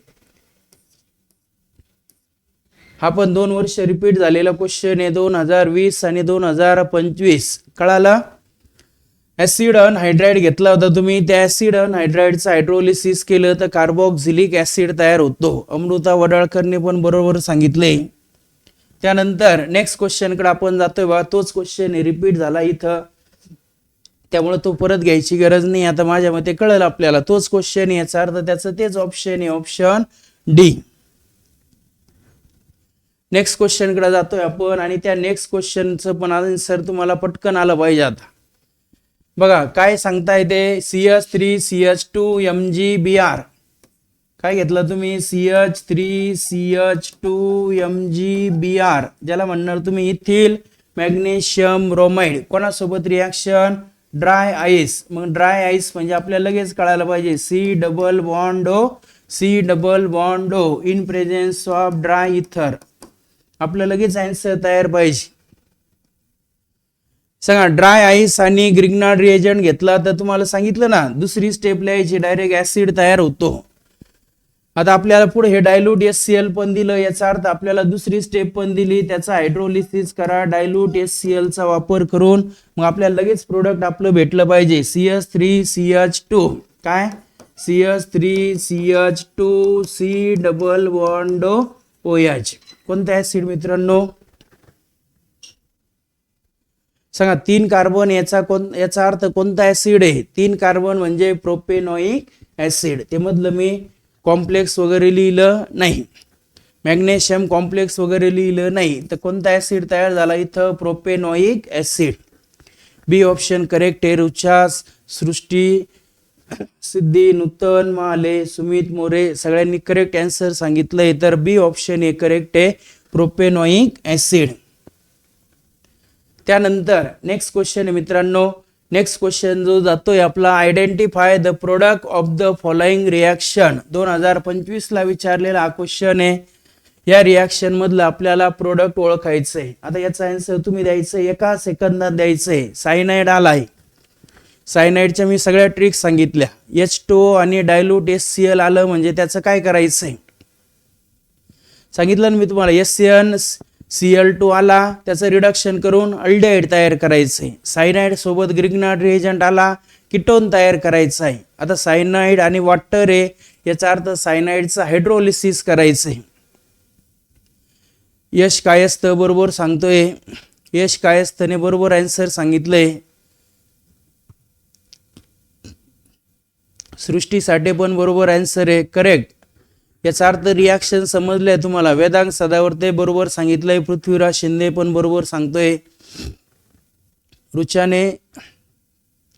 हा पण 2 वर्ष रिपीट झालेला क्वेश्चन आहे 2020 आणि 2025. कळाला. ऍसिड अनहायड्राइड घेतला होता तुम्ही. त्या ऍसिड अनहायड्राइडचं हायड्रोलिसिस केलं तर कार्बोक्सिलिक ऍसिड तयार होतो. अमृता वडाळकरने पण बरोबर सांगितले. त्यानंतर नेक्स्ट क्वेश्चन कडे आपण जातोय बघा. तोच क्वेश्चन रिपीट झाला इथं त्यामुळे तो परत घ्यायची गरज नाही. आता माझ्या मते कळलं आपल्याला तोच क्वेश्चन याचा अर्थ त्याचं तेच ऑप्शन आहे ऑप्शन डी. नेक्स्ट क्वेश्चन कडे जातोय आपण आणि त्या नेक्स्ट क्वेश्चनचं पण आन्सर तुम्हाला पटकन आलं पाहिजे. आता बघा काय सांगताय ते CH3CH2MgBr. काय घेतलं तुम्ही CH3CH2MgBr ज्याला म्हणणार तुम्ही इथिल मॅग्नेशियम ब्रोमाइड. कोणासोबत रिएक्शन ड्राय आईस. मग ड्राय आईस म्हणजे आपल्याला लगेच कळायला पाहिजे C double bond O C double bond O in presence of dry इथर. आपलं लगेच आन्सर तयार पाहिजे. सांगा ड्राय आईस आणि ग्रिग्नार्ड रिएजंट घेतला तर तुम्हाला सांगितलं ना दुसरी स्टेप लिहायची डायरेक्ट ऍसिड तयार होतो. आता आपल्याला पुढे हे डायल्यूट HCl पण दिलं. याचा अर्थ आपल्याला दुसरी स्टेप पण दिली. त्याचा हायड्रोलिसिस करा डायल्यूट HCl चा वापर करून. मग आपल्याला लगेच प्रोडक्ट आपलं भेटलं पाहिजे CH3CH2. काय CH3CH2C डबल बॉन्ड OH. कोणता ऍसिड मित्रांनो सांगा. 3 कार्बन याचा अर्थ कोणता ऍसिड आहे. 3 कार्बन म्हणजे प्रोपेनॉइक ऍसिड. ते मधलं मी कॉम्प्लेक्स वगैरे लिहिलं नाही. मॅग्नेशियम कॉम्प्लेक्स वगैरे लिहिलं नाही. तर कोणता ऍसिड तयार झाला इथं प्रोपेनॉइक ऍसिड. बी ऑप्शन करेक्ट आहे. रुचा सृष्टी सिद्धी नूतन माले सुमित मोरे सगळ्यांनी करेक्ट आन्सर सांगितलंय. तर बी ऑप्शन हे करेक्ट आहे प्रोपेनॉइक ऍसिड. त्यानंतर नेक्स्ट क्वेश्चन आहे मित्रांनो. नेक्स्ट क्वेश्चन जो जातोय आपला identify the product of the following reaction. 2025 ला विचारलेला हा क्वेश्चन आहे. या रिएक्शन मधलं आपल्याला प्रोडक्ट ओळखायचंय. आता याचा आन्सर तुम्ही द्यायचं 1 सेकंदात द्यायचंय. सायनाइड आलाय. सायनाइडच्या मी सगळ्या ट्रिक्स सांगितल्या. H2O आणि डायल्यूट HCl आलं म्हणजे त्याचं काय करायचंय सांगितलं ना मी तुम्हाला. SnCl2 आला त्याचं रिडक्शन करून अल्डिहाइड तयार करायचंय. सायनाइड सोबत ग्रिग्नार्ड रिएजंट आला कीटोन तयार करायचा आहे. आता सायनाइड आणि वॉटर आहे याचा अर्थ सायनाइडचं हायड्रोलिसिस करायचंय. यश कायस्थ बरोबर सांगतोय. यश कायस्थने बरोबर आन्सर सांगितलंय. सृष्टी साठे पण बरोबर आन्सर आहे, करेक्ट. याचा अर्थ रिॲक्शन समजलंय तुम्हाला. वेदांग सदावर्ते बरोबर सांगितलंय. पृथ्वीराज शिंदे पण बरोबर सांगतोय.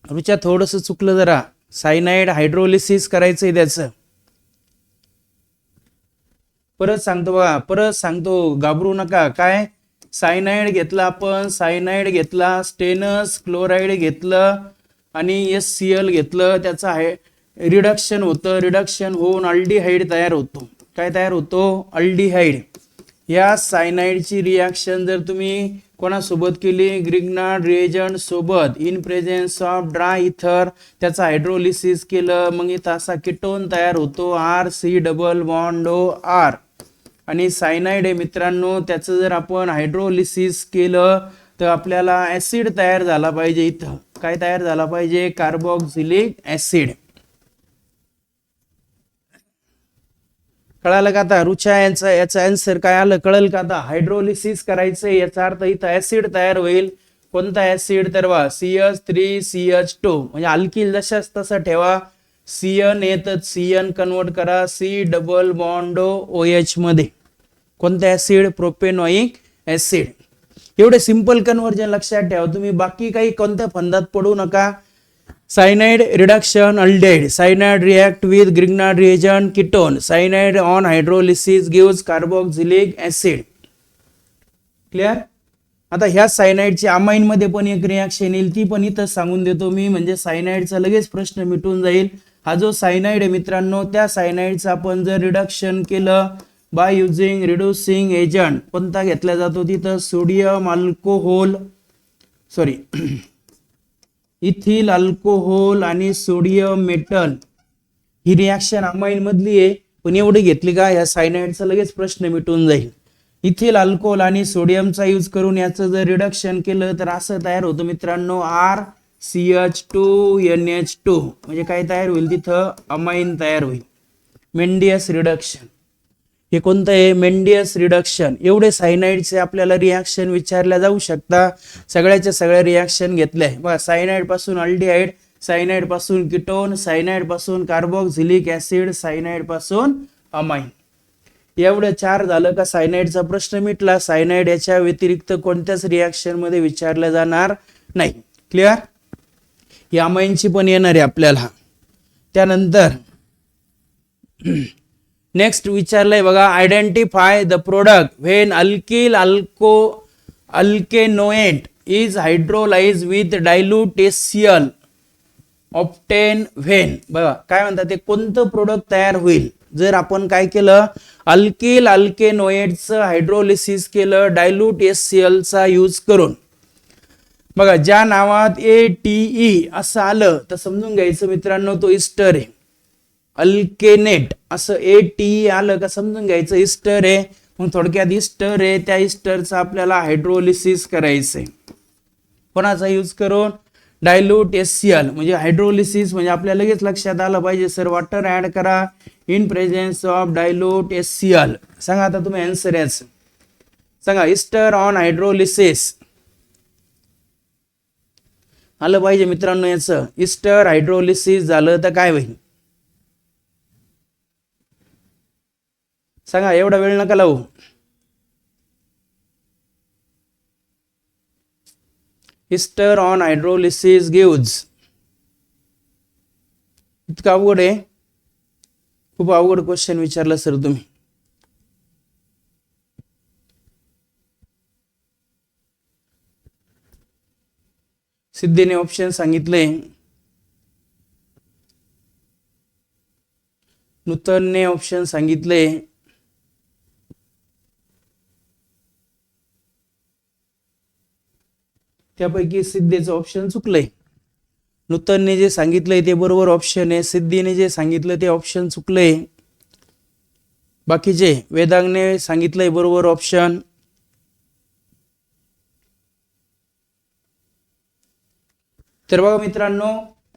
रुचा थोडंसं चुकलं जरा. सायनाइड हायड्रोलिसिस करायचंय त्याचं. परत सांगतो बघा, परत सांगतो, घाबरू नका. काय सायनाइड घेतला आपण, सायनाइड घेतला, स्टेनस क्लोराइड घेतलं आणि HCl घेतलं, त्याचा रिडक्शन होतं. रिडक्शन होऊन अल्डिहाइड तयार होतो. काय तयार होतो? अल्डिहाइड. या सायनाइडची रिॲक्शन जर तुम्ही कोणासोबत केली? ग्रिग्नार्ड रिएजंट सोबत इन प्रेझेन्स ऑफ ड्राय इथर त्याचा हायड्रोलिसिस केलं. मग इथं असा कीटोन तयार होतो RC डबल बॉन्ड OR. आणि सायनाइड आहे मित्रांनो, त्याचं जर आपण हायड्रोलिसिस केलं तर आपल्याला ऍसिड तयार झाला पाहिजे. इथं काय तयार झाला पाहिजे? Carboxylic acid. कळालं का आता? रुचा याचा आन्सर काय आलं कळलं का आता? हायड्रोलिसिस करायचंय याचा अर्थ इथं ऍसिड तयार होईल. कोणता ऍसिड? तर CH3CH2 म्हणजे अल्किल जशाच तसा ठेवा. CN येतं CN कन्वर्ट करा C डबल बॉन्ड OH मध्ये. कोणता ऍसिड? प्रोपेनॉइक ऍसिड. एवढे सिंपल कन्वर्जन लक्षात ठेवा तुम्ही. बाकी काही कोणत्या फंदात पडू नका. Cyanide reduction aldehyde. Cyanide react with Grignard reagent ketone. Cyanide on hydrolysis gives carboxylic acid. Clear? आता ह्या सायनाइडची अमाइन मध्ये पण एक रिॲक्शन येईल, ती पण इथं सांगून देतो मी, म्हणजे सायनाइडचा लगेच प्रश्न मिटून जाईल. हा जो सायनाइड आहे मित्रांनो, त्या सायनाइडचं आपण जर रिडक्शन केलं बाय युजिंग रिड्युसिंग एजंट, कोणता घेतला जातो तिथं? Sodium alcohol, sorry ethyl alcohol आणि सोडियम मेटल. ही रिॲक्शन अमाइन मधली आहे, पण एवढी घेतली का या सायनाइडचा लगेच प्रश्न मिटून जाईल. इथिल अल्कोहोल आणि सोडियमचा यूज करून याचं जर रिडक्शन केलं तर असं तयार होतं मित्रांनो RCH2NH2. म्हणजे काय तयार होईल तिथं? अमाइन तयार होईल. मेंडियस रिडक्शन. हे कोणतं आहे? मेंडियस रिडक्शन. एवढे सायनाइडचे आपल्याला रिॲक्शन विचारल्या जाऊ शकता. सगळ्याच्या सगळ्या रिॲक्शन घेतल्या आहे बघा. सायनाइड पासून अल्डिहाइड, सायनाइड पासून कीटोन, सायनाइड पासून कार्बोक्सिलिक ऍसिड, सायनाइड पासून अमाइन. एवढं 4 झालं का सायनाइडचा प्रश्न मिटला. सायनाइड याच्या व्यतिरिक्त कोणत्याच रिॲक्शन मध्ये विचारलं जाणार नाही. क्लिअर? ही अमाइनची पण येणार आहे आपल्याला. त्यानंतर नेक्स्ट विचारलंय बघा, identify the product when alkyl alkanoate is hydrolyse with dilute HCl obtain when. बघा काय म्हणतात ते, कोणतं प्रोडक्ट तयार होईल जर आपण काय केलं? अल्किल अल्केनोएटचं हायड्रोलिसिस केलं डायल्यूट HCl चा यूज करून. बघा ज्या नावात ATE असं आलं तर समजून घ्यायचं मित्रांनो तो इस्टर आहे. अल्केनेट असं ATE आलं का समजून घ्यायचं इस्टर आहे. मग थोडक्यात इस्टर आहे, त्या इस्टरचा आपल्याला हायड्रोलिसिस करायचंय. कोणाचा यूज करून? Dilute HCl. म्हणजे हायड्रोलिसिस म्हणजे आपल्याला लगेच लक्षात आलं पाहिजे सर वॉटर ऍड करा in presence of dilute HCl. सांगा आता तुम्ही आन्सर याचं सांगा. इस्टर ऑन हायड्रोलिसिस आलं पाहिजे मित्रांनो. याचं इस्टर हायड्रोलिसिस झालं तर काय होईल सांगा. एवढा वेळ नका लावू. Ester on hydrolysis gives. इतकं अवघड आहे? खूप अवघड क्वेश्चन विचारलं सर तुम्ही. सिद्धीने ऑप्शन सांगितले, नूतनने ऑप्शन सांगितले, त्यापैकी सिद्धेचं ऑप्शन चुकलंय. नूतनने जे सांगितलंय ते बरोबर ऑप्शन आहे, सिद्धीने जे सांगितलं ते ऑप्शन चुकलंय, बाकीचे वेदांगने सांगितलंय बरोबर ऑप्शन. तर बघा मित्रांनो,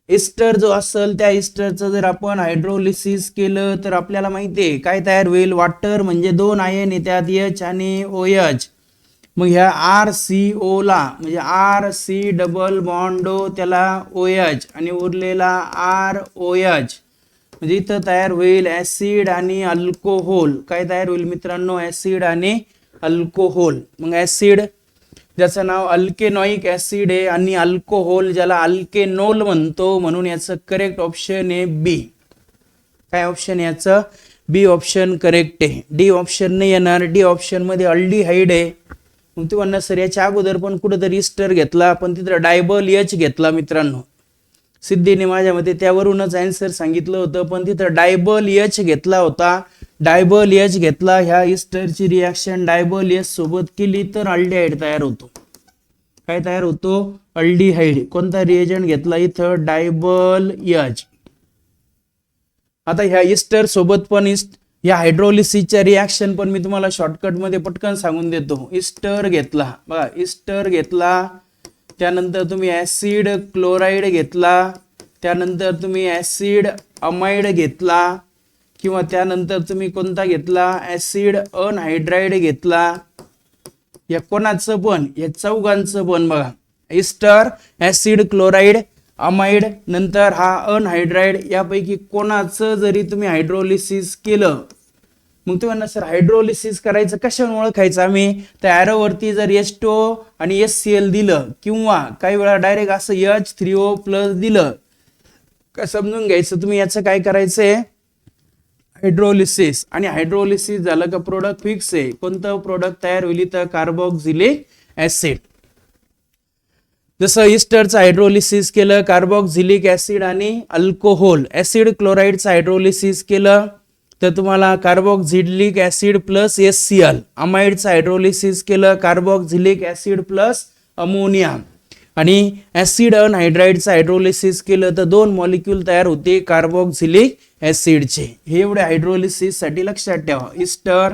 इस्टर जो असेल त्या इस्टरचं जर आपण हायड्रोलिसिस केलं तर आपल्याला माहितीये काय तयार होईल, वॉटर म्हणजे 2 आयन येतात एच आणि OH. मग ह्या RCO ला म्हणजे RC डबल बॉन्ड त्याला OH आणि उरलेला ROH म्हणजे इथं तयार होईल ऍसिड आणि अल्कोहोल. काय तयार होईल मित्रांनो, ऍसिड आणि अल्कोहोल. मग ऍसिड ज्याचं नाव अल्केनॉइक ऍसिड आहे आणि अल्कोहोल ज्याला अल्केनोल म्हणतो, म्हणून याचं करेक्ट ऑप्शन आहे बी. काय ऑप्शन याचं, बी ऑप्शन करेक्ट आहे. डी ऑप्शन नाही येणार, डी ऑप्शन मध्ये अल्डिहाइड आहे. मग ते म्हणणार सर याच्या अगोदर पण कुठेतरी इस्टर घेतला पण तिथं डायबल एच घेतला मित्रांनो. सिद्धीने माझ्या मते त्यावरूनच आन्सर सांगितलं होतं, पण तिथं डायबल एच घेतला होता. डायबल एच घेतला, ह्या इस्टरची रिॲक्शन डायबल एच सोबत केली तर अल्डिहाइड तयार होतो. काय तयार होतो, अल्डिहाइड. कोणता रिएजंट घेतला इथं, डायबल एच. आता ह्या इस्टर सोबत पण या हायड्रोलिसिसच्या रिॲक्शन पण मी तुम्हाला शॉर्टकट मध्ये पटकन सांगून देतो. इस्टर घेतला बघा, इस्टर घेतला, त्यानंतर तुम्ही ऍसिड क्लोराईड घेतला, त्यानंतर ऍसिड अमाइड घेतला, किंवा त्यानंतर तुम्ही कोणता घेतला, ऍसिड अनहायड्राइड घेतला. या कोणाचं पण, या चौघांचं पण बघा, इस्टर, ऍसिड क्लोराईड, अमाइड, नंतर हा अनहायड्राइड, यापैकी कोणाचं जरी तुम्ही हायड्रोलिसिस केलं, मग तुम्ही म्हणणार सर हायड्रोलिसिस करायचं कशाने ओळखायचं आम्ही, तर ॲरोवरती जर H2O आणि HCl दिलं, किंवा काही वेळा डायरेक्ट असं H3O+ दिलं, काय समजून घ्यायचं तुम्ही याचं काय करायचंय, हायड्रोलिसिस. आणि हायड्रोलिसिस झालं का प्रोडक्ट फिक्स आहे. कोणतं प्रोडक्ट तयार होईल तर कार्बोक्सिलिक ऍसिड. जसं इस्टरचं हायड्रोलिसिस केलं, कार्बोक्सिलिक ऍसिड आणि अल्कोहोल, ऍसिड क्लोराईडचं हायड्रोलिसिस केलं तर तुम्हाला कार्बोक्सिलिक ऍसिड प्लस HCl. अमाइडचं हायड्रोलिसिस केलं, कार्बोक्सिलिक ऍसिड प्लस अमोनिया. आणि ऍसिड अनहायड्राइडचं हायड्रोलिसिस केलं तर 2 मॉलिक्यूल तयार होते कार्बोक्सिलिक ऍसिडचे. हे एवढे हायड्रोलिसिस साठी लक्षात ठेवा. Ester,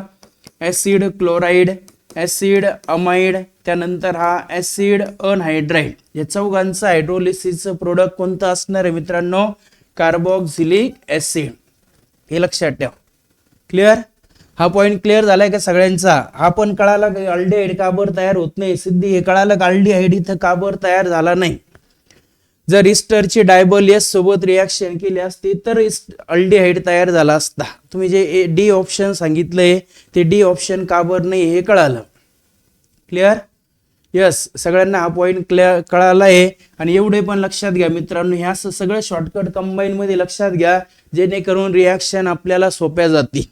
acid chloride, acid amide, त्यानंतर हा ऍसिड अनहायड्राइड, या चौघांचं हायड्रोलिसिसचं प्रोडक्ट कोणतं असणार आहे मित्रांनो, कार्बोक्सिलिक ऍसिड. हे लक्षात ठेवा. क्लिअर, हा पॉइंट क्लिअर झालाय का सगळ्यांचा. हा पण कळाला की अल्डिहाइड का बरं तयार होत नाही. सिद्धी हे कळालं का अल्डिहाइड इथं का बरं तयार झाला नाही. जर इस्टरची डायबल एस सोबत रिॲक्शन केली असती तर अल्डिहाइड तयार झाला असता. तुम्ही जे डी ऑप्शन सांगितलंय ते डी ऑप्शन का बरं नाही हे कळालं. क्लिअर, यस, सगळ्यांना हा पॉइंट क्लिअर कळाला आहे. आणि एवढे पण लक्षात घ्या मित्रांनो, हे असं सगळं शॉर्टकट कंबाईन मध्ये लक्षात घ्या जेणेकरून रिॲक्शन आपल्याला सोप्या जातील.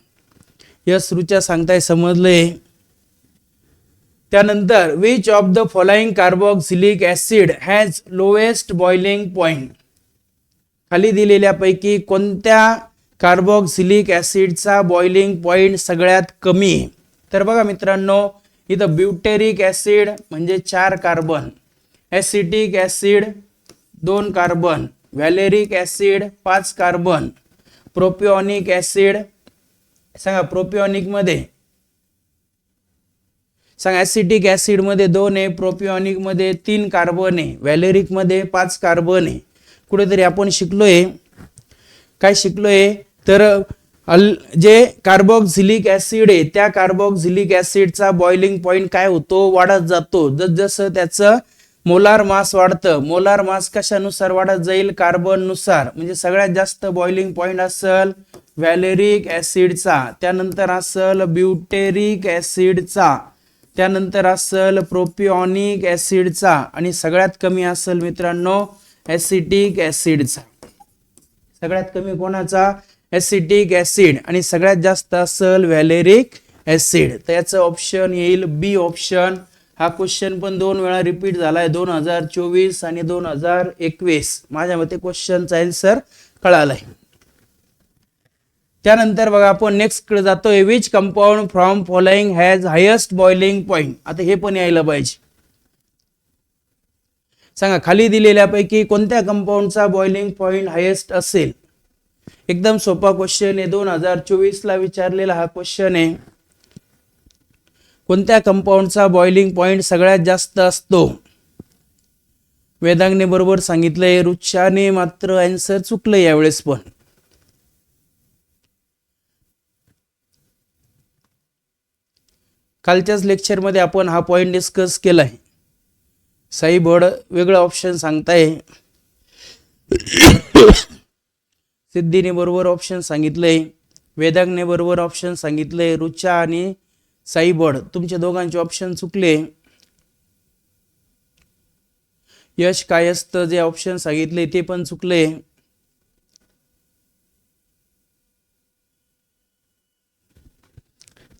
यस, रुचा सांगताय समजलंय. त्यानंतर which of the following carboxylic acid has lowest boiling point, खाली दिलेल्यापैकी कोणत्या कार्बोक्सिलिक ऍसिडचा बॉइलिंग पॉइंट सगळ्यात कमी आहे. तर बघा मित्रांनो, इथं ब्युटेरिक ऍसिड म्हणजे 4 carbon, acetic acid 2 carbon, valeric acid 5 carbon, propionic acid सांगा, प्रोपिओनिक मध्ये सांगा, ऍसिटिक ऍसिड मध्ये 2 आहे, प्रोपिओनिक मध्ये 3 कार्बन आहे, व्हॅलेरिक मध्ये 5 कार्बन आहे. कुठेतरी आपण शिकलोय, काय शिकलोय तर जे कार्बोक्सिलिक ऍसिड आहे त्या कार्बोक्सिलिक ऍसिडचा बॉइलिंग पॉइंट काय होतो, वाढत जातो. जसं त्याचं मोलार मास वाढतं. मोलार मास कशानुसार वाढत जाईल, कार्बन नुसार. म्हणजे सगळ्यात जास्त बॉइलिंग पॉइंट असेल व्हॅलेरिक ऍसिडचा, त्यानंतर असेल ब्युटेरिक ऍसिडचा, त्यानंतर असेल प्रोपिओनिक ऍसिडचा, आणि सगळ्यात कमी असेल मित्रांनो ऍसिटिक ऍसिडचा. सगळ्यात कमी कोणाचा, ऍसिटिक ऍसिड, आणि सगळ्यात जास्त असेल व्हॅलेरिक ऍसिड. तर याचं ऑप्शन येईल बी ऑप्शन. हा क्वेश्चन पण 2 वेळा रिपीट झालाय, 2024 आणि 2021. माझ्या मते क्वेश्चनचा आन्सर कळालाय. त्यानंतर बघा आपण नेक्स्ट कडे जातोय. Which compound from following has highest boiling point. आता हे पण यायला पाहिजे. सांगा खाली दिलेल्यापैकी कोणत्या कंपाऊंडचा बॉइलिंग पॉइंट हायेस्ट असेल? एकदम सोपा क्वेश्चन आहे, 2024 ला विचारलेला हा क्वेश्चन आहे. कोणत्या कंपाऊंडचा बॉइलिंग पॉइंट सगळ्यात जास्त असतो? वेदांगने बरोबर सांगितलंय, रुच्याने मात्र आन्सर चुकलं यावेळेस. पण कालच्याच लेक्चर मध्ये आपण हा पॉइंट डिस्कस केलाय. साई भड वेगळं ऑप्शन सांगताय, सिद्धीने बरोबर ऑप्शन सांगितलंय, वेदांगने बरोबर ऑप्शन सांगितलंय, रुचा आणि साई भड तुमच्या दोघांचे ऑप्शन चुकले. यश कायस्थ जे ऑप्शन सांगितले ते पण चुकले.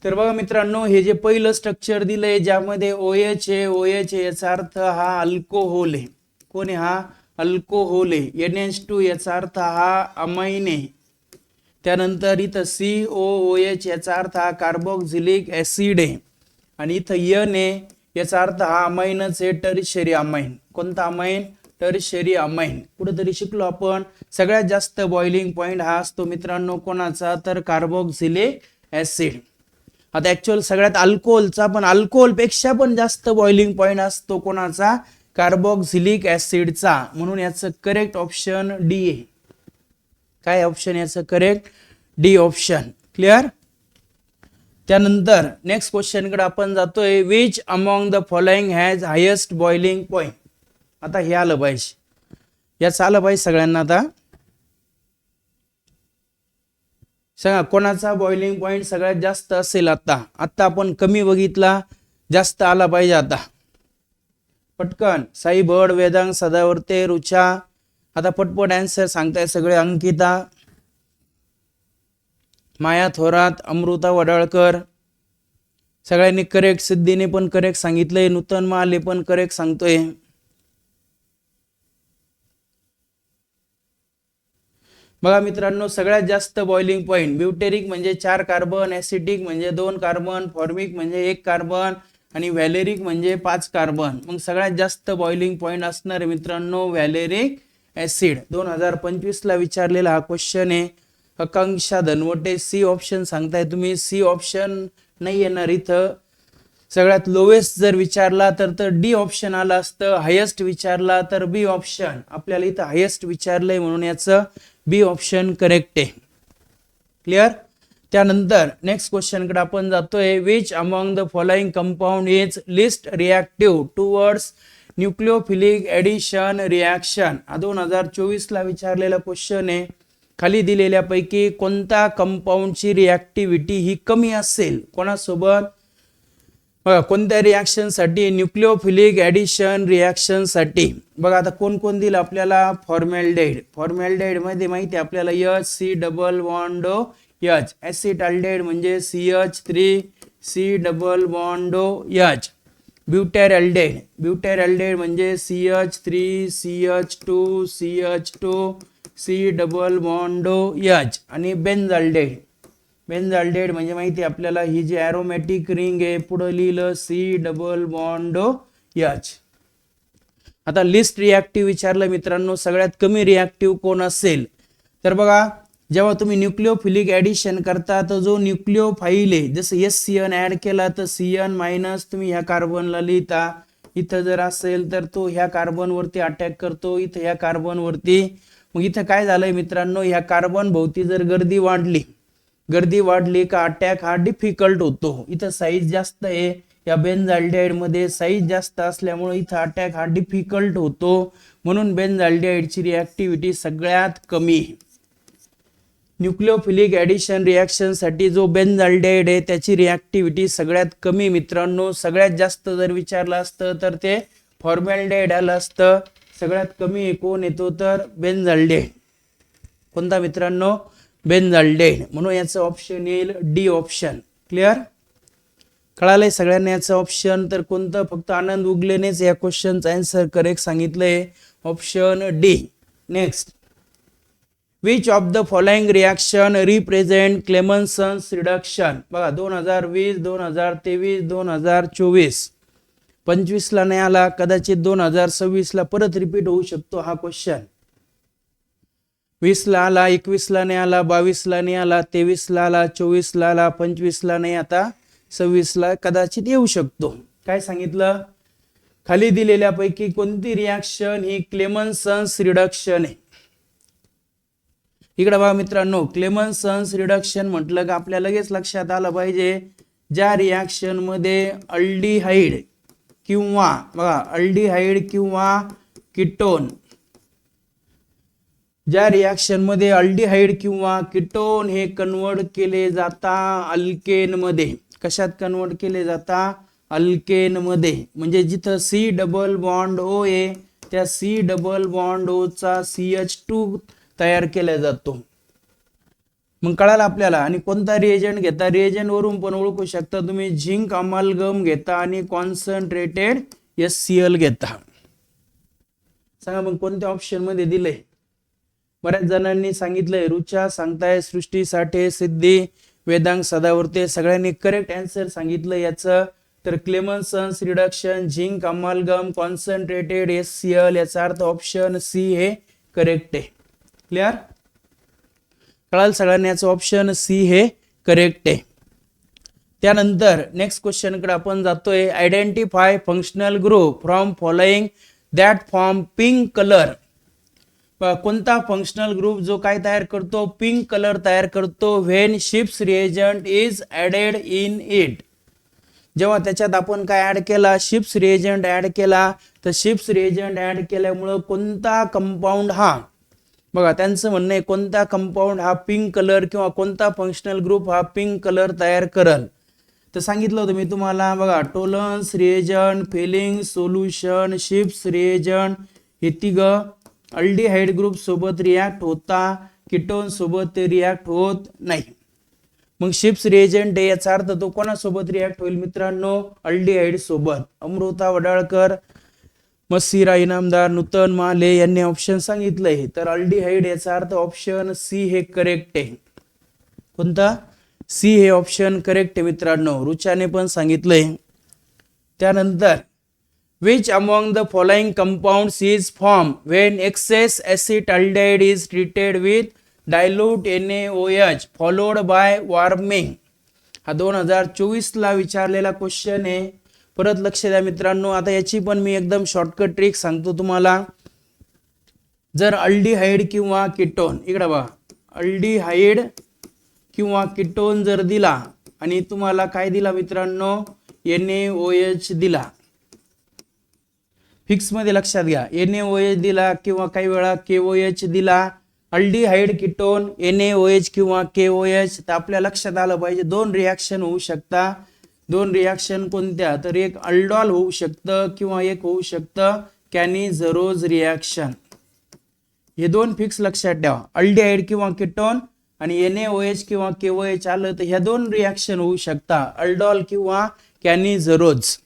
तर बघा मित्रांनो, हे जे पहिलं स्ट्रक्चर दिलंय ज्यामध्ये OH आहे, OH याचा अर्थ हा अल्कोहोल आहे. कोण आहे हा? अल्कोहोल आहे. NH2 याचा अर्थ हा अमाइन आहे. त्यानंतर इथं COOH याचा अर्थ हा कार्बोक्सिलिक ऍसिड आहे. आणि इथं N आहे याचा अर्थ हा अमाइनच आहे, टर्शियरी अमाइन. कोणता अमाइन? Tertiary amine. कुठेतरी शिकलो आपण. सगळ्यात जास्त बॉइलिंग पॉइंट हा असतो मित्रांनो कोणाचा? तर कार्बोक्सिलिक ऍसिड. आता ऍक्च्युअल सगळ्यात अल्कोहोलचा, पण अल्कोहोल पेक्षा पण जास्त बॉइलिंग पॉइंट असतो कोणाचा? कार्बोक्सिलिक ऍसिडचा. म्हणून याचं करेक्ट ऑप्शन डी आहे. काय ऑप्शन याचं करेक्ट? D option. क्लिअर? त्यानंतर नेक्स्ट क्वेश्चन कडे आपण जातोय. Which among the following has highest boiling point? आता हे आलं पाहिजे, याच आलं पाहिजे सगळ्यांना. आता सांगा कोणाचा बॉइलिंग पॉइंट सगळ्यात जास्त असेल? आता आपण कमी बघितला, जास्त आला पाहिजे. आता पटकन साई भड, वेदांग, सदावर्ते, रुचा, आता पटपट आन्सर सांगताय सगळे. अंकिता, माया थोरात, अमृता वडाळकर सगळ्यांनी करेक्ट. सिद्धीने पण करेक्ट सांगितलंय, नूतन माले पण करेक्ट सांगतोय. बघा मित्रांनो, सगळ्यात जास्त बॉइलिंग पॉइंट ब्युटेरिक म्हणजे 4 कार्बन, ऍसिटिक म्हणजे 2 कार्बन, फॉर्मिक म्हणजे 1 कार्बन आणि व्हॅलेरिक म्हणजे 5 कार्बन. मग सगळ्यात जास्त बॉइलिंग पॉइंट असणार मित्रांनो व्हॅलेरिक ऍसिड. 2025 ला विचारलेला हा क्वेश्चन आहे. आकांक्षा धनवटे सी ऑप्शन सांगताय तुम्ही. सी ऑप्शन नाही येणार इथं. सगळ्यात लोवेस्ट जर विचारला तर डी ऑप्शन आलं असतं. हायेस्ट विचारला तर बी ऑप्शन. आपल्याला इथं हायेस्ट विचारलंय म्हणून याचं बी ऑप्शन करेक्ट आहे. क्लिअर? त्यानंतर नेक्स्ट क्वेश्चन कडे आपण जातोय. Which among the following compound is least reactive towards nucleophilic addition reaction? 2024 ला विचारलेला क्वेश्चन आहे. खाली दिलेल्यापैकी कोणत्या कंपाऊंडची रिएक्टिव्हिटी ही कमी असेल? कोणासोबत? बघा कोणत्या रिएक्शन साठी? न्यूक्लियोफिलिक ऍडिशन रिएक्शन साठी. बघा आता कोण कोण दिलं आपल्याला? फॉर्मॅल्डिहाइड. फॉर्मॅल्डिहाइड मध्ये माहिती आहे आपल्याला HC डबल बॉन्ड H. ऍसिटाल्डिहाइड म्हणजे CH3 C double bond H. ब्युटॅरॅल्डिहाइड. ब्युटॅरॅल्डिहाइड म्हणजे CH3 CH2 CH2 C double bond H. आणि बेन्झाल्डिहाइड. बेन्झाल्डिहाइड म्हणजे माहिती आहे आपल्याला ही जी एरोमॅटिक रिंग आहे पुढे लिहिलं C डबल बॉन्ड H. आता लिस्ट रिएक्टिव्ह विचारलं मित्रांनो, सगळ्यात कमी रिएक्टिव्ह कोण असेल? तर बघा जेव्हा तुम्ही न्यूक्लियोफिलिक ऍडिशन करता तर जो न्यूक्लियोफाईल आहे, जसं SCN ऍड केला तर CN मायनस तुम्ही ह्या कार्बनला लिहिता. इथं जर असेल तर तो ह्या कार्बन वरती अटॅक करतो, इथं ह्या कार्बन वरती. मग इथं काय झालंय मित्रांनो, ह्या कार्बन भोवती जर गर्दी वाढली का अटॅक हा डिफिकल्ट होतो. इथं साईज जास्त आहे, या बेन्झाल्डिहाइड मध्ये साईज जास्त असल्यामुळे इथं अटॅक हा डिफिकल्ट होतो. म्हणून बेन्झाल्डिहाइडची रिएक्टिव्हिटी सगळ्यात कमी. न्यूक्लियोफिलिक ऍडिशन रिएक्शन साठी जो बेन्झाल्डिहाइड आहे त्याची रिएक्टिव्हिटी सगळ्यात कमी मित्रांनो. सगळ्यात जास्त जर विचारलं असतं तर ते फॉर्मॅल्डिहाइड आलं असतं. सगळ्यात कमी कोण येतो तर बेन्झाल्डिहाइड. कोणता मित्रांनो? बेन्झाल्डिहाइड. म्हणून याचं ऑप्शन येईल डी ऑप्शन. क्लिअर? कळालंय सगळ्यांना याचं ऑप्शन? तर कोणतं? फक्त आनंद उगलेनेच या क्वेश्चनचा आन्सर करेक्ट सांगितलंय, option D. Next. Which of the following reaction represent Clemmensen's reduction? बघा 2020 2023 2024 25 ला नाही आला, कदाचित 2026 ला परत रिपीट होऊ शकतो हा क्वेश्चन. 20 ला आला, 21 ला नाही आला, 22 ला नाही आला, 23 ला आला, 24 ला आला, 25 ला नाही, आता 26 ला कदाचित येऊ शकतो. काय सांगितलं, खाली दिलेल्यापैकी कोणती रिॲक्शन ही क्लेमन्सन्स रिडक्शन आहे. इकडे बघा मित्रांनो, क्लेमन्सन्स रिडक्शन म्हटलं का आपल्याला लगेच लक्षात आलं पाहिजे ज्या रिॲक्शन मध्ये अल्डिहाइड किंवा बघा अल्डिहाइड किंवा कीटोन, ज्या रिॲक्शन मध्ये अल्डिहाइड किंवा कीटोन हे कन्वर्ट केले जाता अल्केन मध्ये. कशात कन्वर्ट केले जाता, अल्केन मध्ये. म्हणजे जिथं सी डबल बॉन्ड ओ आहे त्या सी डबल बॉन्ड ओ चा CH2 तयार केला जातो. मग कळालं आपल्याला. आणि कोणता रिएजंट घेता, रिएजंट वरून पण ओळखू शकता तुम्ही. झिंक अमालगम घेता आणि कॉन्सन्ट्रेटेड HCl घेता. सांगा मग कोणत्या ऑप्शन मध्ये दिले. बऱ्याच जणांनी सांगितलंय, रुचा सांगताय, सृष्टी साठे, सिद्धी, वेदांग सदावर्ते, सगळ्यांनी करेक्ट आन्सर सांगितलं याचं. तर Clemmensen's reduction, zinc amalgam, concentrated HCl, याचा अर्थ ऑप्शन सी हे करेक्ट आहे. क्लिअर, कळाल सगळ्यांनी, याचं ऑप्शन सी हे करेक्ट आहे. त्यानंतर नेक्स्ट क्वेश्चन कडे आपण जातोय. Identify functional group from following that form pink colour. कोणता फंक्शनल ग्रुप जो काय तयार करतो, पिंक कलर तयार करतो. When ships reagent is added in it. जेव्हा त्याच्यात आपण काय ऍड केला, शिप्स रिएजंट ऍड केला, तर शिप्स रिएजंट ऍड केल्यामुळं कोणता कंपाऊंड हा, बघा त्यांचं म्हणणं आहे कोणता कंपाऊंड हा पिंक कलर किंवा कोणता फंक्शनल ग्रुप हा पिंक कलर तयार करल. तर सांगितलं होतं मी तुम्हाला, बघा Tollens reagent, Fehling solution, Schiff's reagent हे तिघं अल्डिहाइड ग्रुप सोबत रिॲक्ट होता, कीटोन सोबत ते रिॲक्ट होत नाही. मग शिप्स रिएजंट आहे याचा अर्थ तो कोणासोबत रिॲक्ट होईल मित्रांनो, अल्डिहाइड सोबत. अमृता वडाळकर, मस्सिरा इनामदार, नूतन माले यांनी ऑप्शन सांगितलंय. तर अल्डिहाइड याचा अर्थ ऑप्शन सी हे करेक्ट आहे. कोणता, सी हे ऑप्शन करेक्ट आहे मित्रांनो. रुचाने पण सांगितलंय. त्यानंतर which among the following compounds is formed when excess acetaldehyde is treated with dilute NaOH followed by warming. हा 2024 ला विचारलेला क्वेश्चन आहे. परत लक्ष द्या मित्रांनो. आता याची पण मी एकदम शॉर्टकट ट्रिक सांगतो तुम्हाला. जर अल्डिहाइड किंवा कीटोन, इकडे बघा अल्डिहाइड किंवा कीटोन जर दिला आणि तुम्हाला काय दिला मित्रांनो, NaOH दिला, फिक्स मध्ये लक्षात घ्या, NaOH दिला किंवा काही वेळा KOH दिला, अल्डिहाइड कीटोन NaOH किंवा KOH, तर आपल्या लक्षात आलं पाहिजे दोन रिॲक्शन होऊ शकता. दोन रिॲक्शन कोणत्या, तर एक अल्डॉल होऊ शकतं किंवा एक होऊ शकतं कॅनिझरोज रिॲक्शन. हे दोन फिक्स लक्षात ठेवा. अल्डिहाइड किंवा कीटोन आणि NaOH किंवा KOH आलं तर ह्या दोन रिॲक्शन होऊ शकता, अल्डॉल किंवा कॅनिझरोज.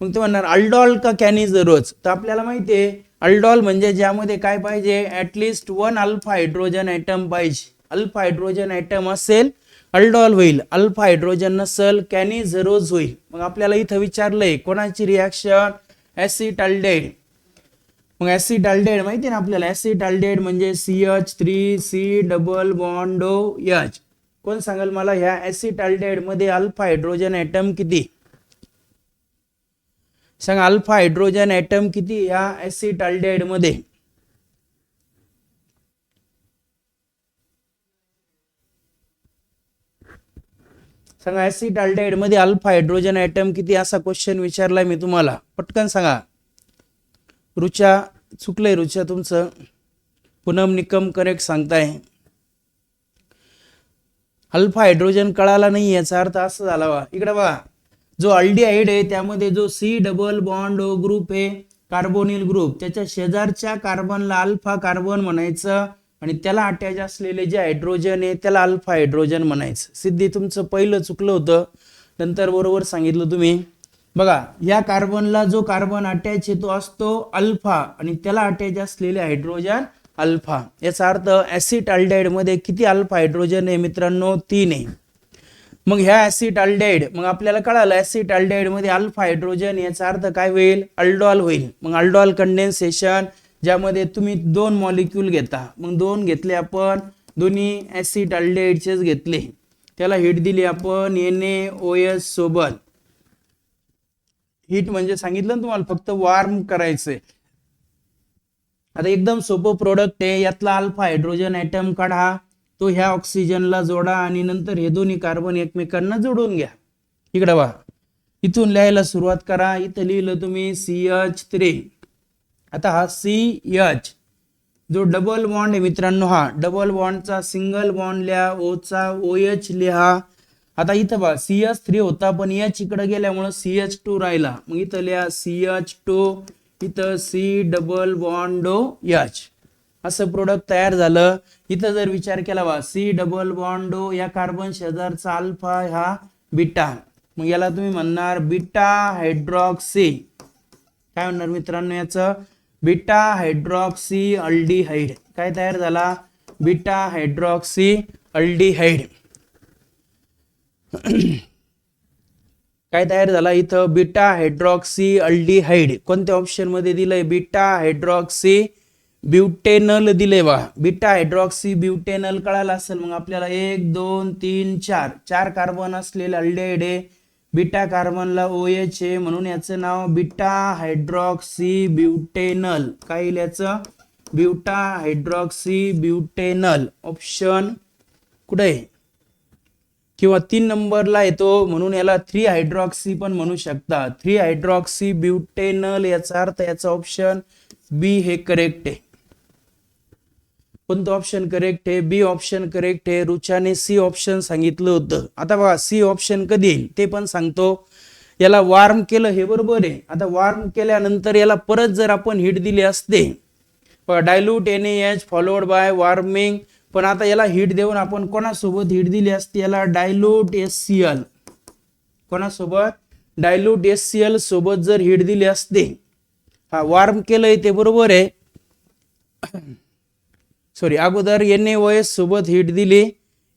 मग ते म्हणणार अल्डॉल का कॅनिझरोज, तर आपल्याला माहिती आहे अल्डॉल म्हणजे ज्यामध्ये काय पाहिजे, ऍटलिस्ट 1 अल्फा हायड्रोजन ॲटम पाहिजे. अल्फा हायड्रोजन ॲटम असेल अल्डॉल होईल, अल्फा हायड्रोजन नसेल कॅनिझरोज होईल. मग आपल्याला इथं विचारलंय कोणाची रिॲक्शन, ऍसिटाल्डेहाइड. मग ऍसिटाल्डेहाइड माहिती ना आपल्याला, ऍसिटाल्डेहाइड म्हणजे CH3C डबल बॉन्ड OH. कोण सांगाल मला ह्या ऍसिटाल्डेहाइड मध्ये अल्फा हायड्रोजन ॲटम किती, सांगा अल्फा हायड्रोजन ॲटम किती या ऍसिटाल्डेहाइड मध्ये. सांगा ऍसिटाल्डेहाइड मध्ये अल्फा हायड्रोजन ॲटम किती, असा क्वेश्चन विचारलाय मी तुम्हाला, पटकन सांगा. रुचा चुकलंय, रुचा तुमचं. पूनम निकम करेक्ट सांगताय. अल्फा हायड्रोजन कळाला नाही याचा अर्थ असं झाला बा. इकडे बघा जो अल्डिहाइड आहे त्यामध्ये जो C double bond O group आहे, कार्बोनिल ग्रुप, त्याच्या शेजारच्या कार्बनला अल्फा कार्बन म्हणायचं आणि त्याला अटॅच असलेले जे हायड्रोजन आहे त्याला अल्फा हायड्रोजन म्हणायचं. सिद्धी तुमचं पहिलं चुकलं होतं, नंतर बरोबर सांगितलं तुम्ही. बघा या कार्बनला जो कार्बन अटॅच आहे तो असतो अल्फा आणि त्याला अटॅच असलेले हायड्रोजन अल्फा. याचा अर्थ ऍसिटाल्डेहाइड मध्ये किती अल्फा हायड्रोजन आहे मित्रांनो, 3 आहे. मग ह्या ऍसिड अल्डेहाइड, मग आपल्याला कळालं ऍसिड अल्डेहाइड मध्ये अल्फा हायड्रोजन, याचा अर्थ काय होईल, अल्डोल होईल. मग अल्डोल कंडेन्सेशन, ज्यामध्ये तुम्ही 2 मॉलिक्यूल घेता, मग 2 घेतले आपण, दोन्ही ऍसिड अल्डेहाइडचेच घेतले, त्याला हीट दिली आपण NaOH सोबत. हीट म्हणजे सांगितलं ना तुम्हाला, फक्त वॉर्म करायचंय. आता एकदम सोपं प्रोडक्ट आहे. यातला अल्फा हायड्रोजन ऍटम काढा, तो ह्या ऑक्सिजनला जोडा आणि नंतर हे दोन्ही कार्बन एकमेकांना जोडून घ्या. इकडे वा, इथून लिहायला सुरुवात करा. इथं लिहिलं तुम्ही CH3. आता हा CH जो डबल बॉन्ड आहे मित्रांनो, हा डबल बॉन्डचा सिंगल बॉन्ड लिहा, O चा OH लिहा. आता इथं बघा CH3 होता, पण H इकडे गेल्यामुळे CH2 राहिला. मग इथं लिहा CH2, इथं C डबल बॉन्ड OH, असं प्रोडक्ट तयार झालं. इथं जर विचार केला बा, C डबल बॉन्ड O, या कार्बन शेजारचा अल्फा हा बीटा, मग याला तुम्ही म्हणणार बीटा हायड्रॉक्सी. काय म्हणणार मित्रांनो, याचं बीटा हायड्रॉक्सी अल्डिहाइड. काय तयार झाला, बीटा हायड्रॉक्सी अल्डिहाइड. काय तयार झाला इथं, बीटा हायड्रॉक्सी अल्डिहाइड. कोणत्या ऑप्शन मध्ये दिलंय, बीटा हायड्रॉक्सी ब्युटेनल दिले बा. बीटा हायड्रॉक्सी ब्युटेनल कळालं असेल. मग आपल्याला 1 2 3 4 4 कार्बन असलेले अल्डिहाइड आहे. बीटा कार्बनला OH आहे, म्हणून याचं नाव बीटा हायड्रॉक्सी ब्युटेनल. काय येईल याचं, बीटा हायड्रॉक्सी ब्युटेनल. ऑप्शन कुठे आहे, किंवा 3 नंबरला येतो, म्हणून याला 3 हायड्रॉक्सी पण म्हणू शकता. 3 हायड्रॉक्सी ब्युटेनल, याचा अर्थ याचा ऑप्शन बी हे करेक्ट आहे. कोणतं ऑप्शन करेक्ट आहे, बी ऑप्शन करेक्ट आहे. रुचाने सी ऑप्शन सांगितलं होतं. आता बघा सी ऑप्शन कधी येईल ते पण सांगतो. याला वॉर्म केलं हे बरोबर आहे. आता वॉर्म केल्यानंतर याला परत जर आपण हीट दिली असते, dilute NaH followed by warming, पण आता याला हीट देऊन आपण कोणासोबत हीट दिली असते, याला डायल्यूट HCl, कोणासोबत, डायल्यूट HCl सोबत जर हीट दिली असते, हा वॉर्म केलंय ते बरोबर आहे, सॉरी अगोदर NaOH सोबत हीट दिली,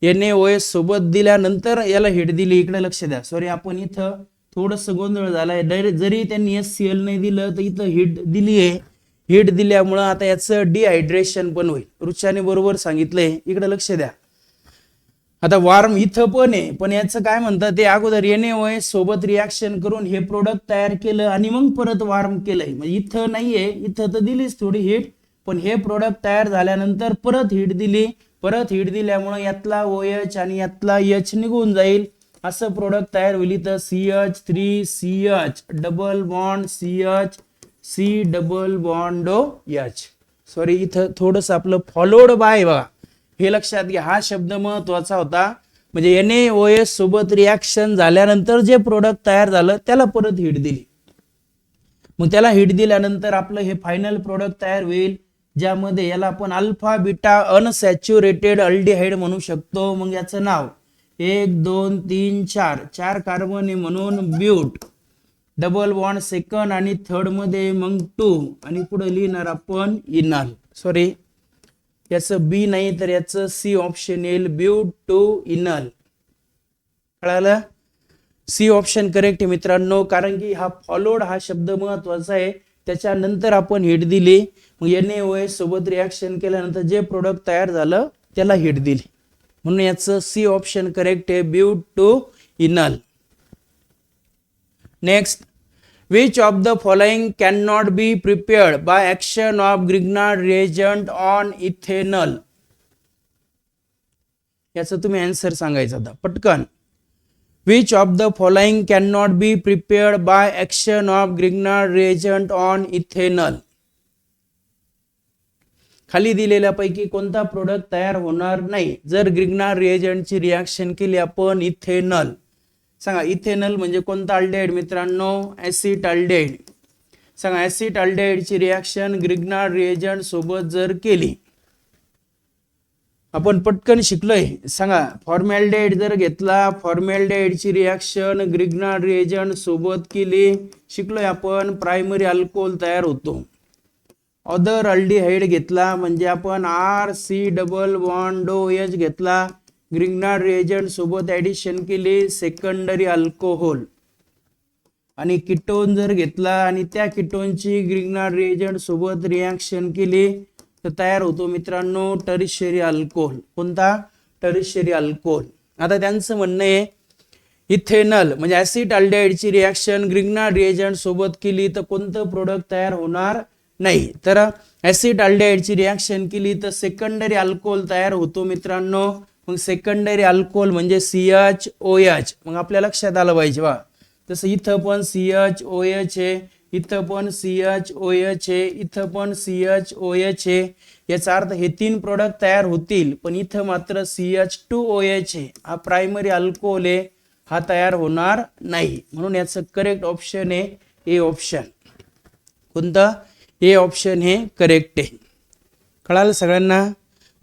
NaOH सोबत दिल्यानंतर याला हीट दिली. इकडे लक्ष द्या, सॉरी आपण इथं थोडस गोंधळ झालाय. जरी त्यांनी HCl नाही दिलं तर इथं हीट दिली आहे. हीट दिल्यामुळं आता याचं डिहायड्रेशन पण होईल. रुचाने बरोबर सांगितलंय, इकडे लक्ष द्या. आता वॉर्म इथं पण आहे, पण याचं काय म्हणतात ते, अगोदर NaOH सोबत रिॲक्शन करून हे प्रोडक्ट तयार केलं आणि मग परत वॉर्म केलंय. म्हणजे इथं नाहीये, इथं तर दिलीच थोडी हीट, पण हे प्रोडक्ट तयार झाल्यानंतर परत हीट दिली. परत हीट दिल्यामुळे यातला OH आणि यातला H निघून जाईल, असं प्रोडक्ट तयार होईल. तर CH3CH double bond CH, C double bond OH. Sorry इथं थोडस आपलं फॉलोड बाय बघा, हे लक्षात घ्या, हा शब्द महत्वाचा होता. म्हणजे NaOH सोबत रिॲक्शन झाल्यानंतर जे प्रोडक्ट तयार झालं त्याला परत हीट दिली. मग त्याला हीट दिल्यानंतर आपलं हे फायनल प्रोडक्ट तयार होईल, ज्यामध्ये याला आपण अल्फा बीटा अनसॅच्युरेटेड अल्डिहाइड म्हणू शकतो. मग याचं नाव 1 2 3 4 4 कार्बन आहे म्हणून ब्यूट, डबल बॉन्ड सेकंड आणि थर्ड मध्ये मग 2, आणि पुढे लिहिणार आपण इनॉल. सॉरी याचं बी नाही तर याचं सी ऑप्शन येईल, ब्यूट टू इनॉल. कळालं, सी ऑप्शन करेक्ट आहे मित्रांनो, कारण की हा फॉलोड हा शब्द महत्वाचा आहे. त्याच्यानंतर आपण हीट दिली, मग NaOH सोबत रिॲक्शन केल्यानंतर जे प्रोडक्ट तयार झालं त्याला हीट दिली, म्हणून याचं सी ऑप्शन करेक्ट आहे, but two enol. Next, which of the following cannot be prepared by action of Grignard reagent on ethanol? याचं तुम्ही आन्सर सांगायचं आता पटकन. Which of the following cannot be prepared by action of Grignard reagent on ethanol? खाली दिलेल्यापैकी कोणता product तयार होणार नाही जर ग्रिग्नार्ड रिएजंटची रिॲक्शन केली आपण इथेनॉल? सांगा, इथेनॉल म्हणजे कोणता अल्डिहाइड मित्रांनो? Acid aldehyde. सांगा, ऍसिड अल्डिहाइडची रिॲक्शन ग्रिग्नार्ड रिएजंट सोबत जर केली, आपण पटकन शिकलोय. सांगा, फॉर्मॅल्डिहाइड जर घेतला, फॉर्मॅल्डिहाइडची रिॲक्शन ग्रिग्नार्ड रिएजंट सोबत केली, शिकलोय आपण प्रायमरी अल्कोहोल तयार होतो. अदर अल्डिहाइड घेतला म्हणजे आपण RC डबल बॉन्ड OH घेतला, ग्रिग्नार्ड रिएजंट सोबत ऍडिशन केली सेकंडरी अल्कोहोल, आणि कीटोन जर घेतला आणि त्या कीटोनची ग्रिग्नार्ड रिएजंट सोबत रिॲक्शन केली तर तयार होतो मित्रांनो टर्शियरी अल्कोहोल. कोणता? Tertiary alcohol. आता त्यांचं म्हणणं आहे इथेनॉल म्हणजे ऍसिटाल्डिहाइडची रिॲक्शन ग्रिग्नार्ड रिएजंट सोबत केली तर कोणतं प्रोडक्ट तयार होणार नाही. तर ऍसिटाल्डिहाइडची रिॲक्शन केली तर सेकंडरी अल्कोहोल तयार होतो मित्रांनो. मग सेकंडरी अल्कोहोल म्हणजे CHOH. मग आपल्या लक्षात आलं पाहिजे वा, तसं इथं पण CHOH आहे, इथं पण CHOH आहे, इथं पण CHOH आहे. याचा अर्थ हे तीन प्रोडक्ट तयार होतील, पण इथं मात्र CH2OH आहे, हा प्रायमरी अल्कोहोल आहे, हा तयार होणार नाही. म्हणून याचं करेक्ट ऑप्शन आहे ए ऑप्शन. कोणतं? ए ऑप्शन हे करेक्ट आहे. कळालं सगळ्यांना?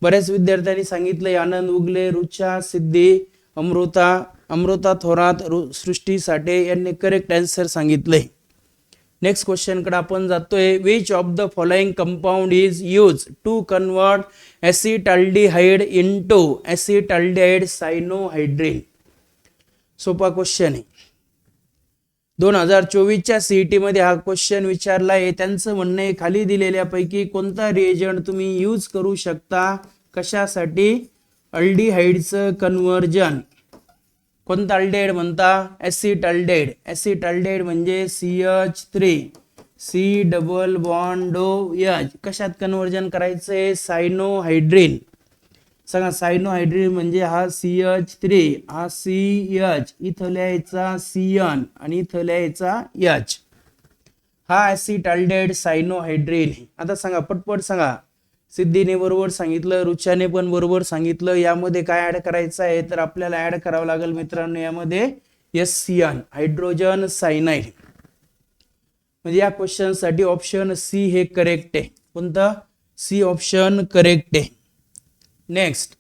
बऱ्याच विद्यार्थ्यांनी सांगितलंय आनंद उगले, रुचा सिद्धी, अमृता थोरात, सृष्टी साठे यांनी करेक्ट आन्सर सांगितलंय. नेक्स्ट क्वेश्चन कडे आपण जातोय. Which of the following compound is use to convert acetaldehyde into acetaldehyde cyanohydrin? सोपा क्वेश्चन आहे. 2024च्या सीईटी मध्ये हा क्वेश्चन विचारला आहे. त्यांचं म्हणणं आहे खाली दिलेल्यापैकी कोणता रिएजंट तुम्ही यूज करू शकता कशासाठी? अल्डिहाइडचं कन्वर्जन. कोणता अल्डिहाइड म्हणता? ऍसिटाल्डिहाइड. ऍसिटाल्डिहाइड म्हणजे CH3 C double bond OH. कशात कन्वर्जन करायचंय? सायनोहायड्रिन. सांगा सायनोहायड्रिन म्हणजे हा CH3, हा CH, इथं लिहायचा CN आणि इथं लिहायचा H. हा ऍसिटाल्डिहाइड सायनोहायड्रिन. आता सांगा पटपट सांगा. सिद्धीने बरोबर सांगितलं, रुचाने पण बरोबर सांगितलं. यामध्ये काय ऍड करायचं आहे? तर आपल्याला ऍड करावं लागेल मित्रांनो यामध्ये HCN हायड्रोजन सायनाइड. म्हणजे या क्वेश्चन साठी ऑप्शन सी हे करेक्ट आहे. कोणतं? सी ऑप्शन करेक्ट आहे. Next,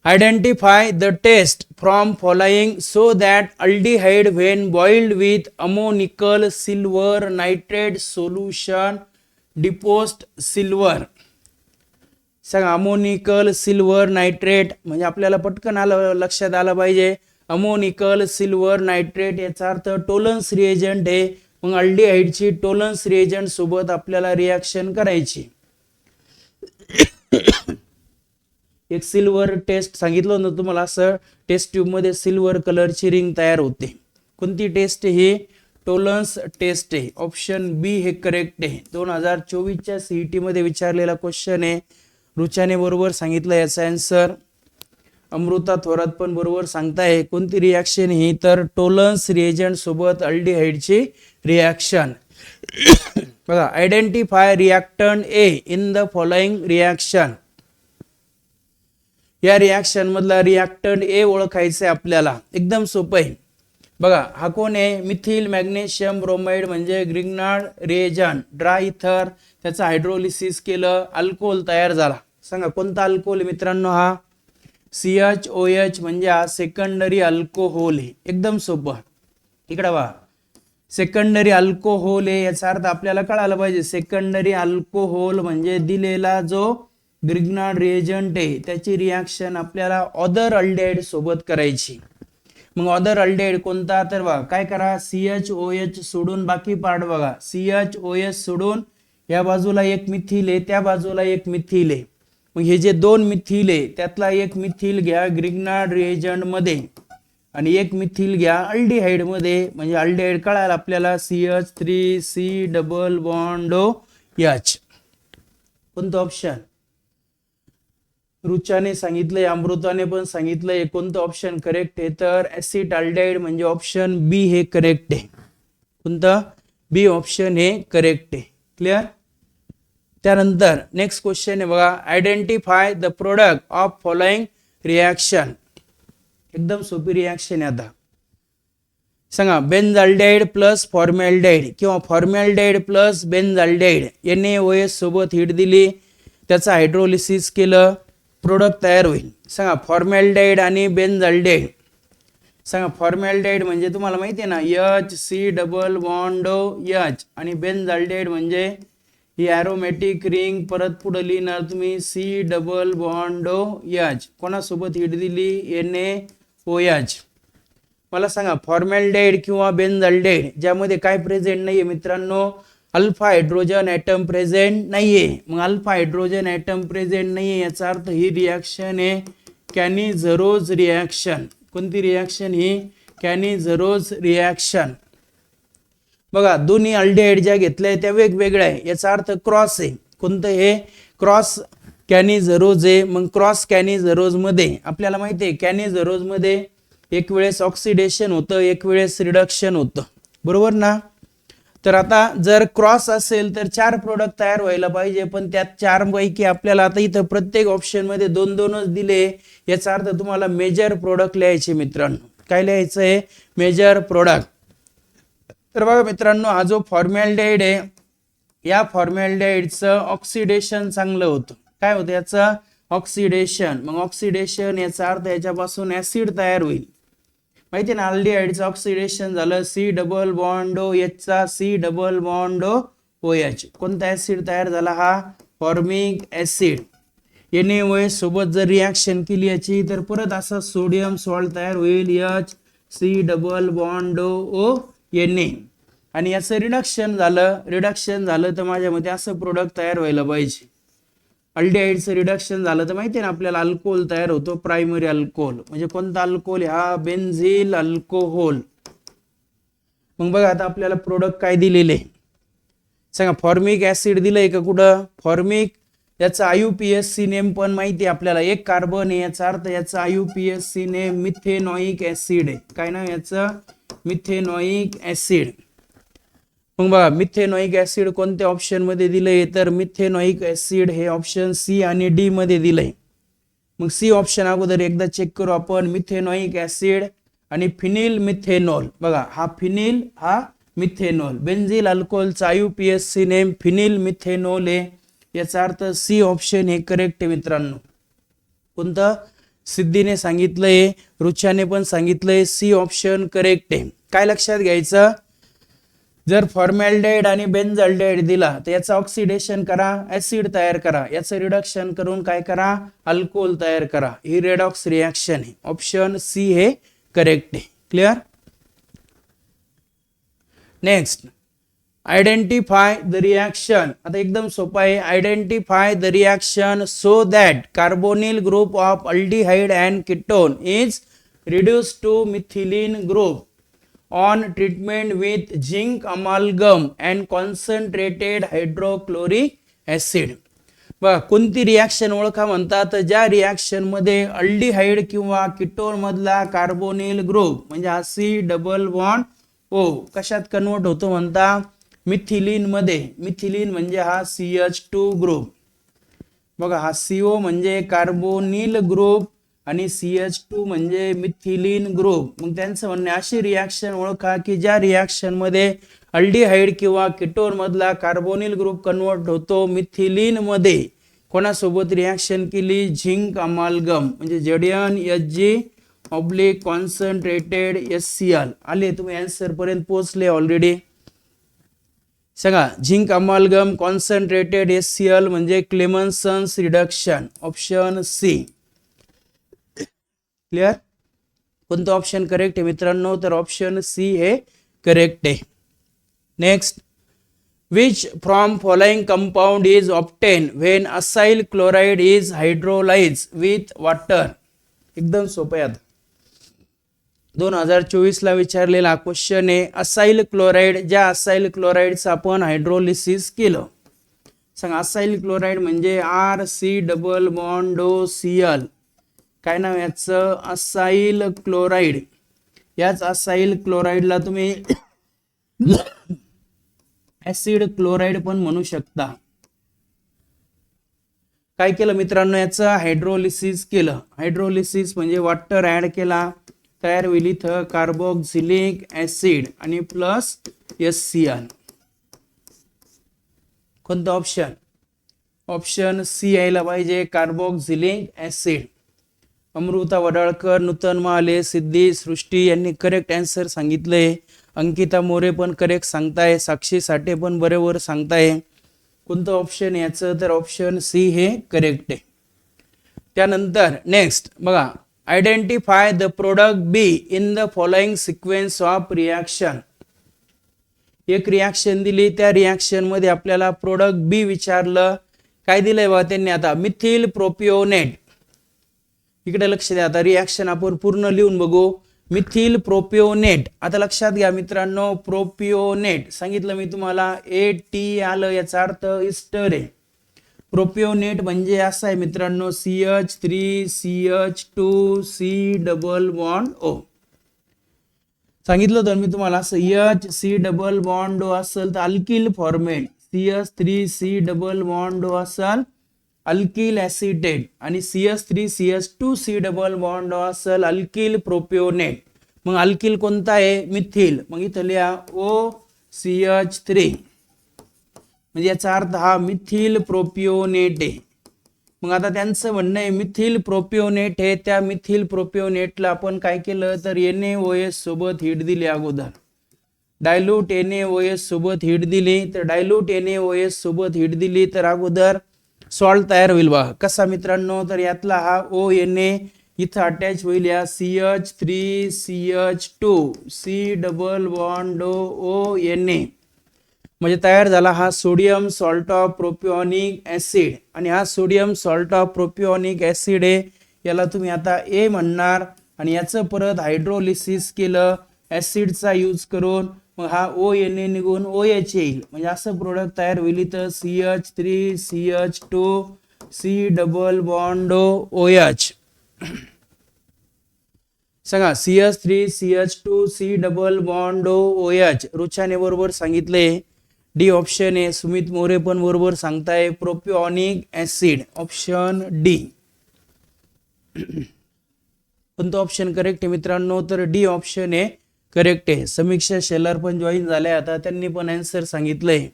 identify the test from following so that aldehyde when boiled with ammoniacal silver nitrate solution deposit silver. सांगा अमोनिकल सिल्वर नायट्रेट म्हणजे आपल्याला पटकन लक्षात आलं पाहिजे. अमोनिकल सिल्वर नायट्रेट याचा अर्थ टोलन्स रिएजंट आहे. मग अल्डिहाइडची टोलन्स रिएजंट सोबत आपल्याला रिॲक्शन करायची. एक सिल्वर टेस्ट सांगितलं ना तुम्हाला, असं टेस्ट ट्यूब मध्ये सिल्वर कलरची रिंग तयार होते. कोणती टेस्ट ही? टोलन्स टेस्ट आहे. ऑप्शन बी हे करेक्ट आहे. 2024च्या सीईटी मध्ये विचारलेला क्वेश्चन आहे. रुचाने बरोबर सांगितलं याचा आन्सर. अमृता थोरात पण बरोबर सांगताय. कोणती रिॲक्शन ही? तर टोलन्स रिएजंट सोबत अल्डिहाइडची रिॲक्शन. बघा, identify reactant A in the following reaction. या रिॲक्शन मधला रिॲक्टंट ए ओळखायचं आहे आपल्याला. एकदम सोपं आहे. बघा, हा कोण आहे? मिथिल मॅग्नेशियम ब्रोमाइड म्हणजे ग्रिग्नार्ड रिएजंट. ड्राय इथर त्याचं हायड्रोलिसिस केलं, अल्कोहोल तयार झाला. सांगा कोणता अल्कोहोल मित्रांनो? हा CHOH म्हणजे हा सेकंडरी अल्कोहोल आहे. एकदम सोपं. इकडे वा, सेकंडरी अल्कोहोल आहे. याचा अर्थ आपल्याला कळायला पाहिजे. सेकंडरी अल्कोहोल म्हणजे दिलेला जो ग्रिग्नार्ड रिएजंट आहे त्याची रिॲक्शन आपल्याला अदर अल्डिहाइड सोबत करायची. मग अदर अल्डिहाइड कोणता? तर बघा काय करा, CHOH सोडून बाकी पार्ट बघा. CHOH सोडून या बाजूला एक मिथिल आहे, त्या बाजूला एक मिथिल आहे. मग हे जे दोन मिथिल आहे त्यातला एक मिथिल घ्या ग्रिग्नार्ड रिएजंट मध्ये आणि एक मिथिल घ्या अल्डिहाइड मध्ये. म्हणजे अल्डिहाइड कळायला आपल्याला CH3 C double bond OH. कोणतं ऑप्शन? रुचाने सांगितलंय, अमृताने पण सांगितलंय. कोणतं ऑप्शन करेक्ट आहे? तर ऍसिटाल्डिहाइड म्हणजे ऑप्शन बी हे करेक्ट आहे. कोणतं? बी ऑप्शन हे करेक्ट आहे. क्लिअर? त्यानंतर नेक्स्ट क्वेश्चन आहे बघा, identify the product of following reaction. एकदम सोपी रिॲक्शन आहे. आता सांगा बेन्झाल्डिहाइड प्लस फॉर्मॅल्डिहाइड किंवा फॉर्मॅल्डिहाइड प्लस बेन्झाल्डिहाइड. NaOH सोबत हीट दिली, त्याचं हायड्रोलिसिस केलं, प्रोडक्ट तयार होईल. सांगा फॉर्मॅल्डिहाइड आणि बेन्झाल्डिहाइड. सांगा फॉर्मॅल्डिहाइड म्हणजे तुम्हाला माहिती आहे ना HC डबल बॉन्ड OH आणि बेन्झाल्डिहाइड म्हणजे ही ॲरोमॅटिक रिंग परत पुढे लिहिणार तुम्ही सी डबल बॉन्ड एच कोणासोबत हिट दिली NaOH. मला सांगा फॉर्मॅल्डेहाइड किंवा बेन्झाल्डेहाइड ज्यामध्ये काय प्रेझेंट नाहीये मित्रांनो, अल्फा हायड्रोजन ॲटम प्रेझेंट नाहीये. मग अल्फा हायड्रोजन ॲटम प्रेझेंट नाहीये याचा अर्थ ही रिॲक्शन आहे कॅनिझरोज रिॲक्शन. कोणती रिॲक्शन ही? कॅनिझरोज रिॲक्शन. बघा दोन्ही अल्डिहाइड ज्या घेतल्या त्या वेगवेगळ्या आहे याचा अर्थ क्रॉस आहे. कोणतं हे? क्रॉस कॅनिझरोज आहे. मग क्रॉस कॅनिझरोज मध्ये आपल्याला माहिती आहे कॅनिझरोज मध्ये एक वेळेस ऑक्सिडेशन होतं एक वेळेस रिडक्शन होतं, बरोबर ना. तर आता जर क्रॉस असेल तर 4 प्रोडक्ट तयार व्हायला पाहिजे, पण त्यात 4 पैकी आपल्याला आता इथं प्रत्येक ऑप्शन मध्ये 2-2च दिले. याचा अर्थ तुम्हाला मेजर प्रोडक्ट लिहायचे मित्रांनो. काय लिहायचं आहे? Major product. तर बघा मित्रांनो हा जो फॉर्मॅल्डेहाइड आहे या फॉर्मॅल्डेहाइडचं ऑक्सिडेशन चांगलं होतं. काय होतं याचं? ऑक्सिडेशन. मग ऑक्सिडेशन याचा अर्थ याच्यापासून ऍसिड तयार होईल. माहिती ना अल्डिहाइडचं ऑक्सिडेशन झालं सी डबल बॉन्ड OH चा सी डबल बॉन्ड OH. कोणता ऍसिड तयार झाला? हा फॉर्मिक ऍसिड. NaOH सोबत जर रिॲक्शन केली याची तर परत असा सोडियम सॉल्ट तयार होईल HC double bond O Na. आणि याचं रिडक्शन झालं तर माझ्या मते असं प्रोडक्ट तयार व्हायला पाहिजे. अल्डिहाइडचं रिडक्शन झालं तर माहिती आहे ना आपल्याला अल्कोहोल तयार होतो, प्रायमरी अल्कोहोल. म्हणजे कोणता अल्कोहोल? हा बेन्झिल अल्कोहोल. मग बघा आता आपल्याला प्रोडक्ट काय दिलेले सांगा. फॉर्मिक ऍसिड दिलंय का कुठं? फॉर्मिक. याचा IUPAC नेम पण माहिती आहे आपल्याला, एक कार्बन आहे याचा अर्थ याचा IUPAC नेम मिथेनॉइक ऍसिड आहे. काय नाव याचं? मिथेनॉइक ऍसिड. मग बघा मिथेनॉइक ऍसिड कोणत्या ऑप्शन मध्ये दिलंय? तर मिथेनॉइक ऍसिड हे ऑप्शन C आणि D मध्ये दिलंय. मग C ऑप्शन अगोदर एकदा चेक करू आपण. मिथेनॉइक ऍसिड आणि फिनिल मिथेनॉल. बघा हा फिनिल हा मिथेनॉल. बेन्झिल अल्कोहोलचा IUPAC नेम फिनिल मिथेनॉल आहे. याचा अर्थ C ऑप्शन हे करेक्ट आहे मित्रांनो. कोणतं? सिद्धीने सांगितलंय, रुच्याने पण सांगितलंय C ऑप्शन करेक्ट आहे. काय लक्षात घ्यायचं? जर फॉर्मॅल्डेहाइड आणि बेन्झाल्डेहाइड दिला तर याचं ऑक्सिडेशन करा, ऍसिड तयार करा, याचं रिडक्शन करून काय करा? अल्कोहोल तयार करा. ही रेडॉक्स रिॲक्शन आहे. ऑप्शन C हे करेक्ट आहे. Clear? Next identify the reaction. आता एकदम सोपा आहे. Identify the reaction so that carbonyl group of aldehyde and ketone is reduced to methylene group on treatment with zinc amalgam and concentrated hydrochloric acid. बघा कोणती reaction ओळखा म्हणतात? ज्या reaction मध्ये अल्डिहाइड किंवा कीटोन मधला कार्बोनिल ग्रुप म्हणजे हा C डबल बॉन्ड O कशात कन्वर्ट होतो म्हणता? मिथिलीन मध्ये. मिथिलीन म्हणजे हा CH2 ग्रुप. बघा हा CO म्हणजे कार्बोनिल ग्रुप आणि CH2 म्हणजे मिथिलीन ग्रुप. मग त्यांचं म्हणणे अशी रिॲक्शन ओळखा की ज्या रिॲक्शन मध्ये अल्डिहाइड किंवा कीटोन मधला कार्बोनिल ग्रुप कन्वर्ट होतो मिथिलीन मध्ये. कोणासोबत रिॲक्शन केली? झिंक अमालगम म्हणजे ZnHG ऑब्लिक कॉन्सन्ट्रेटेड HCl. आले तुम्ही आन्सर पर्यंत पोहोचले ऑलरेडी. सांगा झिंक अमालगम कॉन्सन्ट्रेटेड HCl म्हणजे Clemmensen's reduction. Option C. Clear? कोणतं ऑप्शन करेक्ट आहे मित्रांनो? तर ऑप्शन C हे करेक्ट आहे. Next which from following compound is obtain when acyl chloride is hydrolyse with water. एकदम सोपं आहे. 2024 ला विचारलेला क्वेश्चन आहे. असाइल क्लोराइड, ज्या असाइल क्लोराइडचं आपण हायड्रोलिसिस केलं. सांगा असाइल क्लोराइड म्हणजे RC डबल बॉन्ड Cl. काय नाव याचं? Acyl chloride. याच असाइल क्लोराइडला तुम्ही ऍसिड क्लोराइड पण म्हणू शकता. काय केलं मित्रांनो? याचं हायड्रोलिसिस केलं. हायड्रोलिसिस म्हणजे वॉटर ऍड केला, तयार होईल इथं कार्बोक्सिलिक ऍसिड आणि प्लस HCl. कोणतं ऑप्शन? ऑप्शन C यायला पाहिजे, कार्बोक्सिलिक ऍसिड. अमृता वडाळकर, नूतन महाले, सिद्धी, सृष्टी यांनी करेक्ट आन्सर सांगितलंय. अंकिता मोरे पण करेक्ट सांगताय. साक्षी साठे पण बरोबर सांगताय. कोणतं ऑप्शन याचं, तर ऑप्शन सी हे करेक्ट आहे. त्यानंतर नेक्स्ट बघा, identify the product be in the following sequence of reaction. एक रिॲक्शन दिली, त्या रिॲक्शन मध्ये आपल्याला प्रोडक्ट बी विचारलं. काय दिलंय बघा त्यांनी आता, मिथिल प्रोपिओनेट. इकडे लक्ष द्या, आता रिॲक्शन आपण पूर्ण लिहून बघू. मिथिल प्रोपिओनेट. आता लक्षात घ्या मित्रांनो, प्रोपिओनेट सांगितलं मी तुम्हाला, AT आलं, याचा अर्थ इस्टर आहे. प्रोपिओनेट म्हणजे असं आहे मित्रांनो, CH3CH2C डबल बॉन्ड O. सांगितलं तर मी तुम्हाला, CH3 डबल बॉन्ड O असेल तर alkyl format, CH3C double bond O असेल अल्किल ऍसिटेट, आणि CH3CH2C डबल बॉन्ड O असेल अल्किल प्रोपिओनेट. मग अल्किल कोणता आहे, मिथिल. मग इथं लिहा OCH3, म्हणजे याचा अर्थ हा मिथिल प्रोपिओनेट आहे. मग आता त्यांचं म्हणणं आहे मिथिल प्रोपिओनेट आहे, त्या मिथिल प्रोपिओनेटला आपण काय केलं, तर NaOH सोबत हीट दिली अगोदर. डायल्यूट NaOH सोबत हीट दिली, तर डायल्यूट NaOH सोबत हीट दिली तर अगोदर सॉल्ट तयार होईल बघा. कसा मित्रांनो, तर यातला हा ONa इथं अटॅच होईल या CH3CH2C डबल बॉन्ड ONa, म्हणजे तयार झाला हा सोडियम सॉल्ट ऑफ प्रोपिओनिक ऍसिड. आणि हा सोडियम सॉल्ट ऑफ प्रोपिओनिक ऍसिड आहे, याला तुम्ही आता A म्हणणार. आणि याचं परत हायड्रोलिसिस केलं ऍसिडचा यूज करून, मग हा ONa निघून OH येईल, म्हणजे असं प्रोडक्ट तयार होईल. तर CH3CH2C डबल बॉन्ड OH. सांगा, CH3CH2C डबल बॉन्ड OH. रुचाने बरोबर सांगितले, डी ऑप्शन आहे. सुमित मोरे पण बरोबर सांगताय, प्रोपिओनिक ऍसिड, ऑप्शन डी. कोणतं ऑप्शन करेक्ट आहे मित्रांनो, तर डी ऑप्शन आहे करेक्ट आहे. समीक्षा शेलर पण जॉईन झाले, आता त्यांनी पण आन्सर सांगितलंय.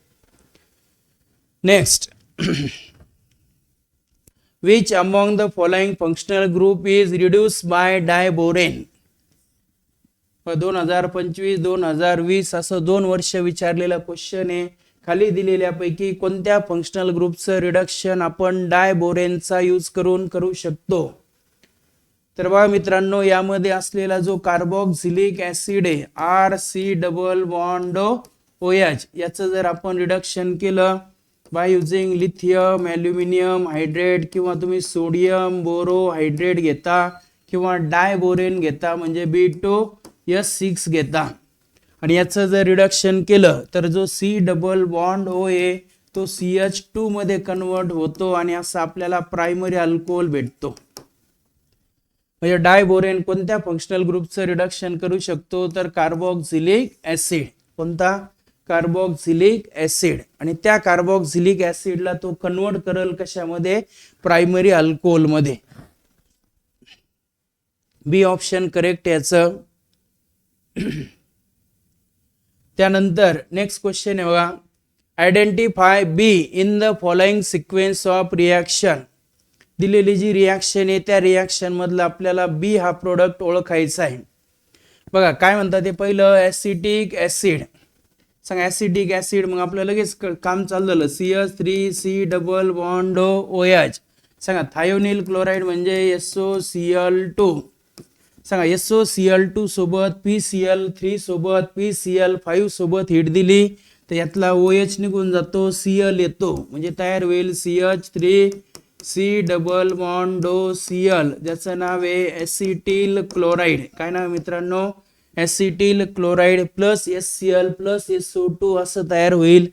Next, which among the following functional group is reduced by diborane. 2025-2020 असं 2 वर्ष विचारलेला क्वेश्चन आहे. खाली दिलेल्यापैकी कोणत्या फंक्शनल ग्रुपचं रिडक्शन आपण डायबोरेनचा यूज करून करू शकतो. तर बघा मित्रांनो, यामध्ये असलेला जो कार्बोक्सिलिक ऍसिड आहे RC डबल बॉन्ड OH, याचं जर आपण रिडक्शन केलं by using lithium aluminium hydrate, किंवा तुम्ही सोडियम बोरो हायड्रेट घेता, किंवा डायबोरेन घेता म्हणजे B2S6 घेता, आणि याचं जर रिडक्शन केलं तर जो C डबल बॉन्ड O आहे तो CH2 मध्ये कन्वर्ट होतो, आणि असं आपल्याला प्रायमरी अल्कोहोल भेटतो. म्हणजे डायबोरेन कोणत्या फंक्शनल ग्रुपचं रिडक्शन करू शकतो, तर कार्बोक्सिलिक ऍसिड. कोणता, कार्बोक्सिलिक ऍसिड. आणि त्या कार्बोक्सिलिक ऍसिडला तो कन्वर्ट करेल कशामध्ये, प्रायमरी अल्कोहोल मध्ये. बी ऑप्शन करेक्ट याचं. त्यानंतर नेक्स्ट क्वेश्चन आहे बघा, identify be in the following sequence of reaction. दिलेली जी रिॲक्शन आहे त्या रिॲक्शन मधला आपल्याला बी हा प्रोडक्ट ओळखायचा आहे. बघा काय म्हणतात ते, पहिलं ऍसिटिक ऍसिड. सांगा ऍसिटिक ऍसिड, मग आपलं लगेच काम चालू झालं. CH3C double bond OH. सांगा थायोनिल क्लोराईड म्हणजे SOCl2. सांगा SOCl2 सोबत PCl3 सोबत PCl5 सोबत हीट दिली तर यातला OH निघून जातो, Cl येतो, म्हणजे तयार होईल CH3C डबल बॉन्ड Cl, ज्याचं नाव आहे ऍसिटिल क्लोराईड. काय नाव मित्रांनो, acetyl chloride plus HCl plus SO2 असं तयार होईल.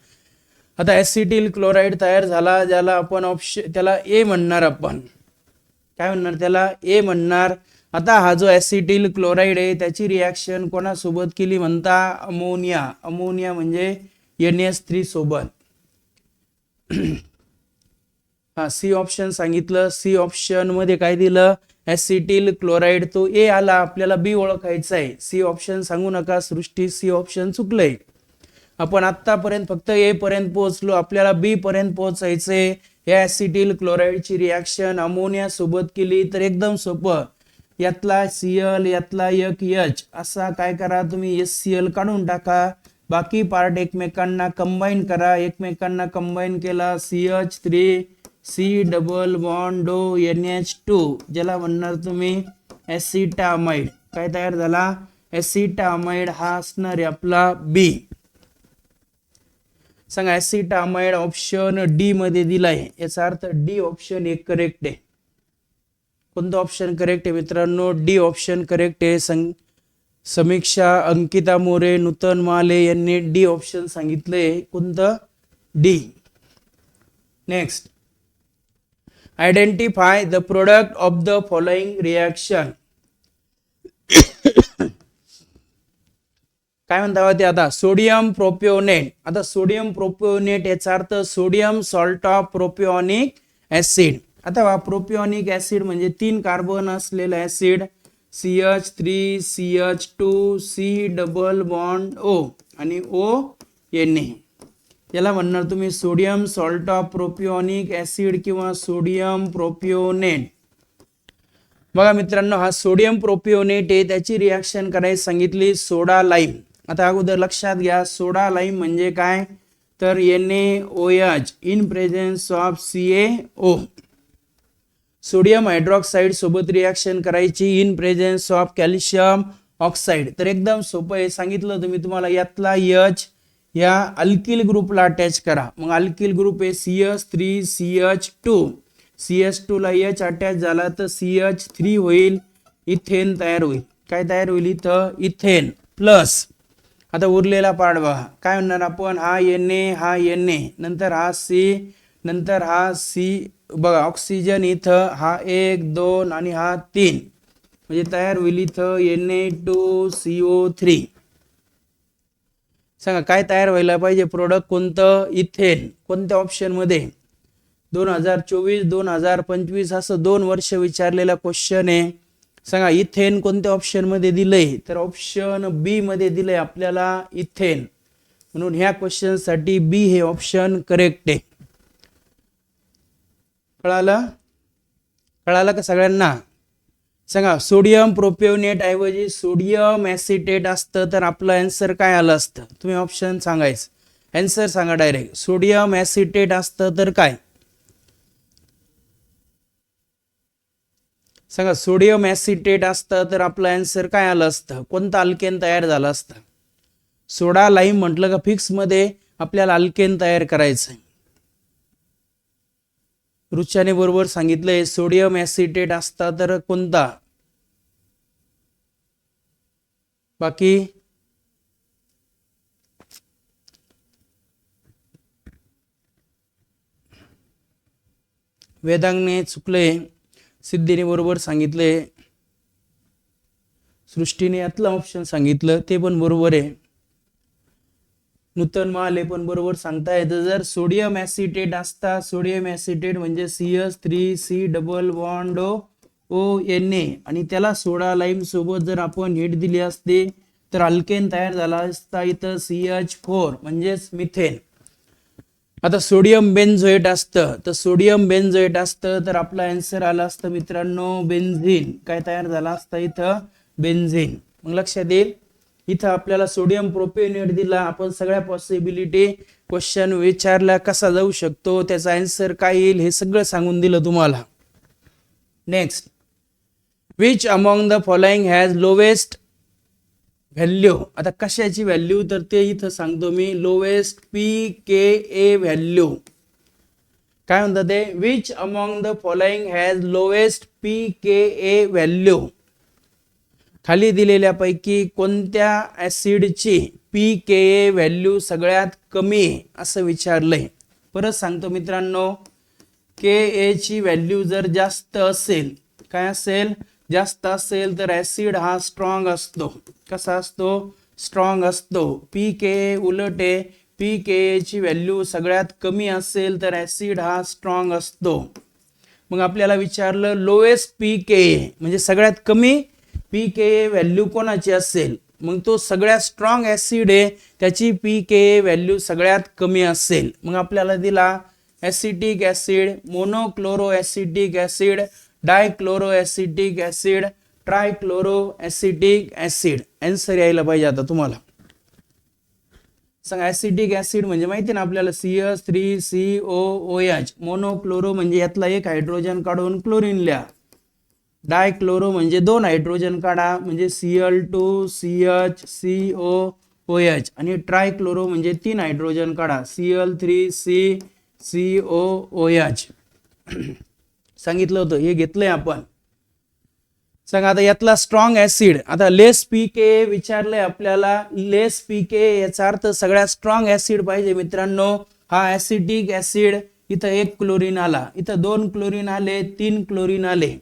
आता ऍसिटिल क्लोराईड तयार झाला, ज्याला आपण ऑप्शन त्याला A म्हणणार. आपण काय म्हणणार त्याला, A म्हणणार. आता हा जो ऍसिटिल क्लोराईड आहे त्याची रिॲक्शन कोणासोबत केली म्हणता, अमोनिया. अमोनिया म्हणजे NH3 सोबत. हा सी ऑप्शन सांगितलं. सी ऑप्शन मध्ये काय दिलं, ऍसिटिल क्लोराईड, तो ए आला. आपल्याला बी ओळखायचा आहे. सी ऑप्शन सांगू नका सृष्टी, सी ऑप्शन चुकलंय. आपण आतापर्यंत फक्त ए पर्यंत पोहोचलो, आपल्याला बी पर्यंत पोहोचायचंय. या ऍसिटिल क्लोराईडची रिॲक्शन अमोनिया सोबत केली तर एकदम सोपं. यातला Cl यातला एक H असा काय करा तुम्ही, HCl काढून टाका. बाकी पार्ट एकमेकांना कंबाईन करा, एकमेकांना कंबाईन केला CH3 C double bond NH2 ज्याला म्हणणार तुम्ही ऍसिटामाइड. काय तयार झाला? ऍसिटामाइड हा असणार आहे आपला B. सांगा ऍसिटामाइड ऑप्शन डी मध्ये दिलाय, याचा अर्थ डी ऑप्शन एक करेक्ट आहे. कोणतं ऑप्शन करेक्ट आहे मित्रांनो? डी ऑप्शन करेक्ट आहे. समीक्षा, अंकिता मोरे, नूतन माले यांनी डी ऑप्शन सांगितलंय. कोणतं? D. Next, identify the product of the following reaction. काय म्हणता ते आता? सोडियम प्रोपिओनेट. आता सोडियम प्रोपिओनेट याचा अर्थ सोडियम सॉल्ट ऑफ प्रोपिओनिक ऍसिड. आता प्रोपिओनिक ऍसिड म्हणजे 3 कार्बन असलेला acid, CH3 CH2 C double bond O आणि ONA. याला म्हणणार तुम्ही सोडियम सॉल्ट ऑफ प्रोपिओनिक ऍसिड किंवा सोडियम प्रोपिओनेट. बघा मित्रांनो, हा सोडियम प्रोपिओनेट आहे, त्याची रिएक्शन करायची सांगितली सोडा लाईम. आता अगोदर लक्षात घ्या, सोडा लाईम म्हणजे काय? तर NaOH in presence of CaO. Sodium hydroxide सोबत रिएक्शन करायची in presence of calcium oxide. तर एकदम सोपं आहे, सांगितलं तुम्ही तुम्हाला. यातला H या अल्किल ग्रुपला अटॅच करा. मग अल्किल ग्रुप आहे CH3 CH2. CH2 ला H अटॅच झाला तर CH3 होईल, इथेन तयार होईल. काय तयार होईल इथं? Ethane plus. आता उरलेला पार्ट बघा, काय म्हणणार आपण? हा Na, हा Na, नंतर हा C, नंतर हा C. बघा ऑक्सिजन इथं हा 1 2 आणि हा 3, म्हणजे तयार होईल इथं Na2CO3. सांगा काय तयार व्हायला पाहिजे प्रोडक्ट? कोणतं? इथेन. कोणत्या ऑप्शन मध्ये? 2024 2025 असं 2 वर्ष विचारलेला क्वेश्चन आहे. सांगा इथेन कोणत्या ऑप्शन मध्ये दिलंय? तर ऑप्शन बी मध्ये दिलंय आपल्याला इथेन. म्हणून ह्या क्वेश्चन साठी बी हे ऑप्शन करेक्ट आहे. कळालं? कळालं का सगळ्यांना? सांगा सोडियम प्रोपिओनेट ऐवजी सोडियम ऍसिटेट असतं तर आपलं आन्सर काय आलं असतं? तुम्ही ऑप्शन सांगायचं, आन्सर सांगा डायरेक्ट. सोडियम ऍसिटेट असतं तर काय? सांगा सोडियम ऍसिटेट असतं तर आपलं आन्सर काय आलं असतं? कोणतं अल्केन तयार झालं असतं? सोडा लाईम म्हटलं का फिक्स मध्ये आपल्याला अल्केन तयार करायचंय. रुच्याने बरोबर सांगितलंय, सोडियम ऍसिटेट असता तर कोणता? बाकी वेदांगने चुकले, सिद्धीने बरोबर सांगितले, सृष्टीने यातलं ऑप्शन सांगितलं ते पण बरोबर आहे. नूतन माले पण बरोबर सांगतायत. जर सोडियम ऍसिटेट असता, सोडियम ऍसिटेट म्हणजे CH3 C double bond ONA आणि त्याला सोडा लाईम सोबत जर आपण हिट दिली असते तर अल्केन तयार झाला असता इथं CH4 म्हणजेच मिथेन. आता सोडियम बेन्झोएट असतं तर सोडियम बेन्झोएट असतं तर आपला आन्सर आला असतं मित्रांनो बेन्झीन. काय तयार झाला असता इथं? बेन्झीन. मग लक्षात येईल इथं आपल्याला सोडियम प्रोपिओनेट दिला, आपण सगळ्या पॉसिबिलिटी क्वेश्चन विचारला कसा जाऊ शकतो, त्याचा आन्सर काय येईल हे सगळं सांगून दिलं तुम्हाला. Next, which among the following has lowest value. आता कशाची व्हॅल्यू तर ते इथं सांगतो मी. Lowest pKa value. काय म्हणतात ते? Which among the following has lowest pKa value. खाली दिलेल्या पैकी कोणत्या ऍसिडची pKa व्हॅल्यू सगळ्यात कमी आहे असं विचारलंय. परत सांगतो मित्रांनो, Ka ची व्हॅल्यू जर जास्त असेल, काय असेल? जास्त असेल तर ऍसिड हा स्ट्रॉंग असतो. कसा असतो? स्ट्रॉंग असतो. pKa उलट आहे, pKa ची व्हॅल्यू सगळ्यात कमी असेल तर ऍसिड हा स्ट्रॉंग असतो. मग आपल्याला विचारलं लोएस्ट pKa म्हणजे सगळ्यात कमी pKa व्हॅल्यू कोणाची असेल? मग तो सगळ्यात स्ट्रॉंग ऍसिड आहे, त्याची pKa व्हॅल्यू सगळ्यात कमी असेल. मग आपल्याला दिला acetic acid, monochloro acetic acid, dichloro acetic acid, trichloro acetic acid. Answer यायला पाहिजे आता तुम्हाला. सांगा ऍसिडिक ऍसिड म्हणजे माहिती ना आपल्याला CH3COOH. मोनोक्लोरो म्हणजे यातला एक हायड्रोजन काढून क्लोरीन लिहा. डायक्लोरो म्हणजे 2 हायड्रोजन काढा म्हणजे Cl2CHCOOH. आणि ट्रायक्लोरो म्हणजे 3 हायड्रोजन काढा Cl3CCOOH. सांगितलं होतं हे घेतलंय आपण. सांगा आता यातला स्ट्रॉंग ऍसिड. आता लेस पीके विचारलंय आपल्याला. लेस पीके याचा अर्थ सगळ्यात स्ट्रॉंग ऍसिड पाहिजे मित्रांनो. हा ऍसिडिक ऍसिड. इथं 1 क्लोरीन आला, इथं 2 क्लोरीन आले, 3 क्लोरीन आले.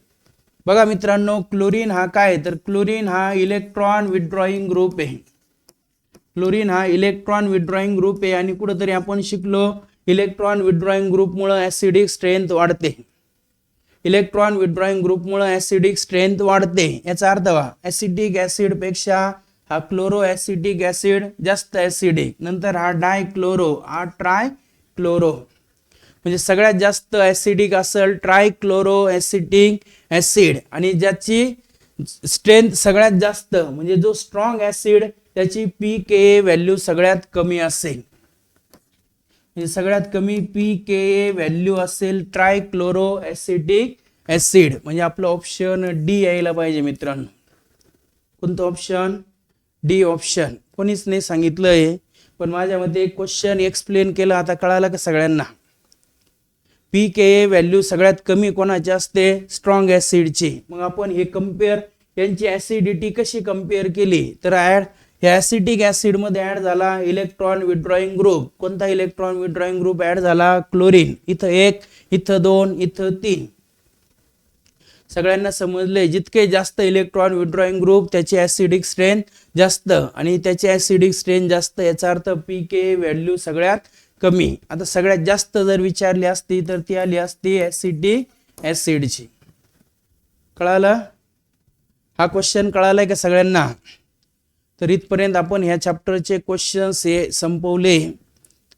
बघा मित्रांनो क्लोरीन हा काय तर क्लोरीन हा इलेक्ट्रॉन विथड्रॉइंग ग्रुप आहे. क्लोरीन हा इलेक्ट्रॉन विथड्रॉइंग ग्रुप आहे. आणि कुठेतरी आपण शिकलो इलेक्ट्रॉन विथड्रॉइंग ग्रुपमुळे ऍसिडिक स्ट्रेंथ वाढते. इलेक्ट्रॉन विथड्रॉइंग ग्रुपमुळे ऍसिडिक स्ट्रेंथ वाढते. याचा अर्थ वा ऍसिडिक ऍसिड पेक्षा हा क्लोरो ऍसिडिक ऍसिड जास्त ऍसिडिक. नंतर हा डायक्लोरो, हा ट्रायक्लोरो. म्हणजे सगळ्यात जास्त ऍसिडिक असेल ट्रायक्लोरो ऍसिडिक ऍसिड. आणि ज्याची स्ट्रेंथ सगळ्यात जास्त म्हणजे जो स्ट्रॉंग ऍसिड त्याची pKa व्हॅल्यू सगळ्यात कमी असेल. म्हणजे सगळ्यात कमी pKa व्हॅल्यू असेल ट्रायक्लोरो ऍसिडिक ऍसिड. म्हणजे आपलं ऑप्शन डी यायला पाहिजे मित्रांनो. कोणतं ऑप्शन? D option. कोणीच नाही सांगितलंय पण माझ्या मते क्वेश्चन एक्सप्लेन केलं आता कळालं का सगळ्यांना. pKa व्हॅल्यू सगळ्यात कमी कोणाची असते? स्ट्रॉंग ऍसिडची. मग आपण हे कम्पेअर यांची ऍसिडिटी कशी कम्पेअर केली तर या ऍसिडिक ऍसिड मध्ये ऍड झाला इलेक्ट्रॉन विथड्रॉइंग ग्रुप. कोणता इलेक्ट्रॉन विथड्रॉइंग ग्रुप ऍड झाला? क्लोरीन. इथं 1, इथं 2, इथं 3. सगळ्यांना समजले जितके जास्त इलेक्ट्रॉन विथड्रॉइंग ग्रुप त्याची ऍसिडिक स्ट्रेंथ जास्त. आणि त्याची ऍसिडिक स्ट्रेंथ जास्त याचा अर्थ pKa व्हॅल्यू सगळ्यात कमी. आता सगळ्यात जास्त जर विचारली असती तर ती आली असती ऍसिडिक ऍसिडची. कळालं? हा क्वेश्चन कळालाय का सगळ्यांना? तर इथपर्यंत आपण ह्या चॅप्टरचे क्वेश्चन्स हे संपवले.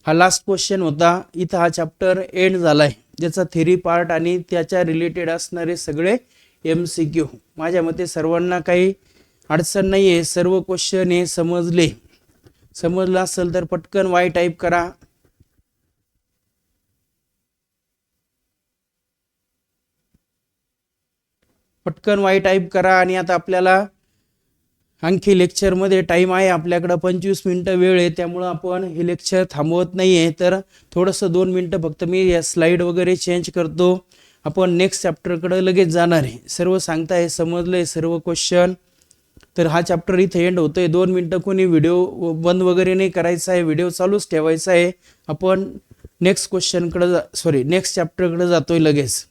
हा लास्ट क्वेश्चन होता. इथं हा चॅप्टर एंड झालाय. ज्याचा थेरी पार्ट आणि त्याच्या रिलेटेड असणारे सगळे MCQ. माझ्या मते सर्वांना काही अडचण नाहीये. सर्व क्वेश्चन हे समजले. समजलं असेल तर पटकन वाय टाईप करा. पटकन वाय टाईप करा. आणि आता आपल्याला आणखी लेक्चरमध्ये टाईम आहे आपल्याकडं 25 मिनिटं वेळ आहे. त्यामुळं आपण हे लेक्चर थांबवत नाही आहे. तर थोडंसं 2 मिनिटं फक्त मी या स्लाईड वगैरे चेंज करतो. आपण नेक्स्ट चॅप्टरकडे लगेच जाणार आहे. सर्व सांगताय समजलंय सर्व क्वेश्चन. तर हा चॅप्टर इथे एंड होतोय. 2 मिनिटं कोणी व्हिडिओ बंद वगैरे नाही करायचा आहे. व्हिडिओ चालूच ठेवायचा आहे. आपण नेक्स्ट क्वेश्चनकडे नेक्स्ट चॅप्टरकडे जातोय लगेच.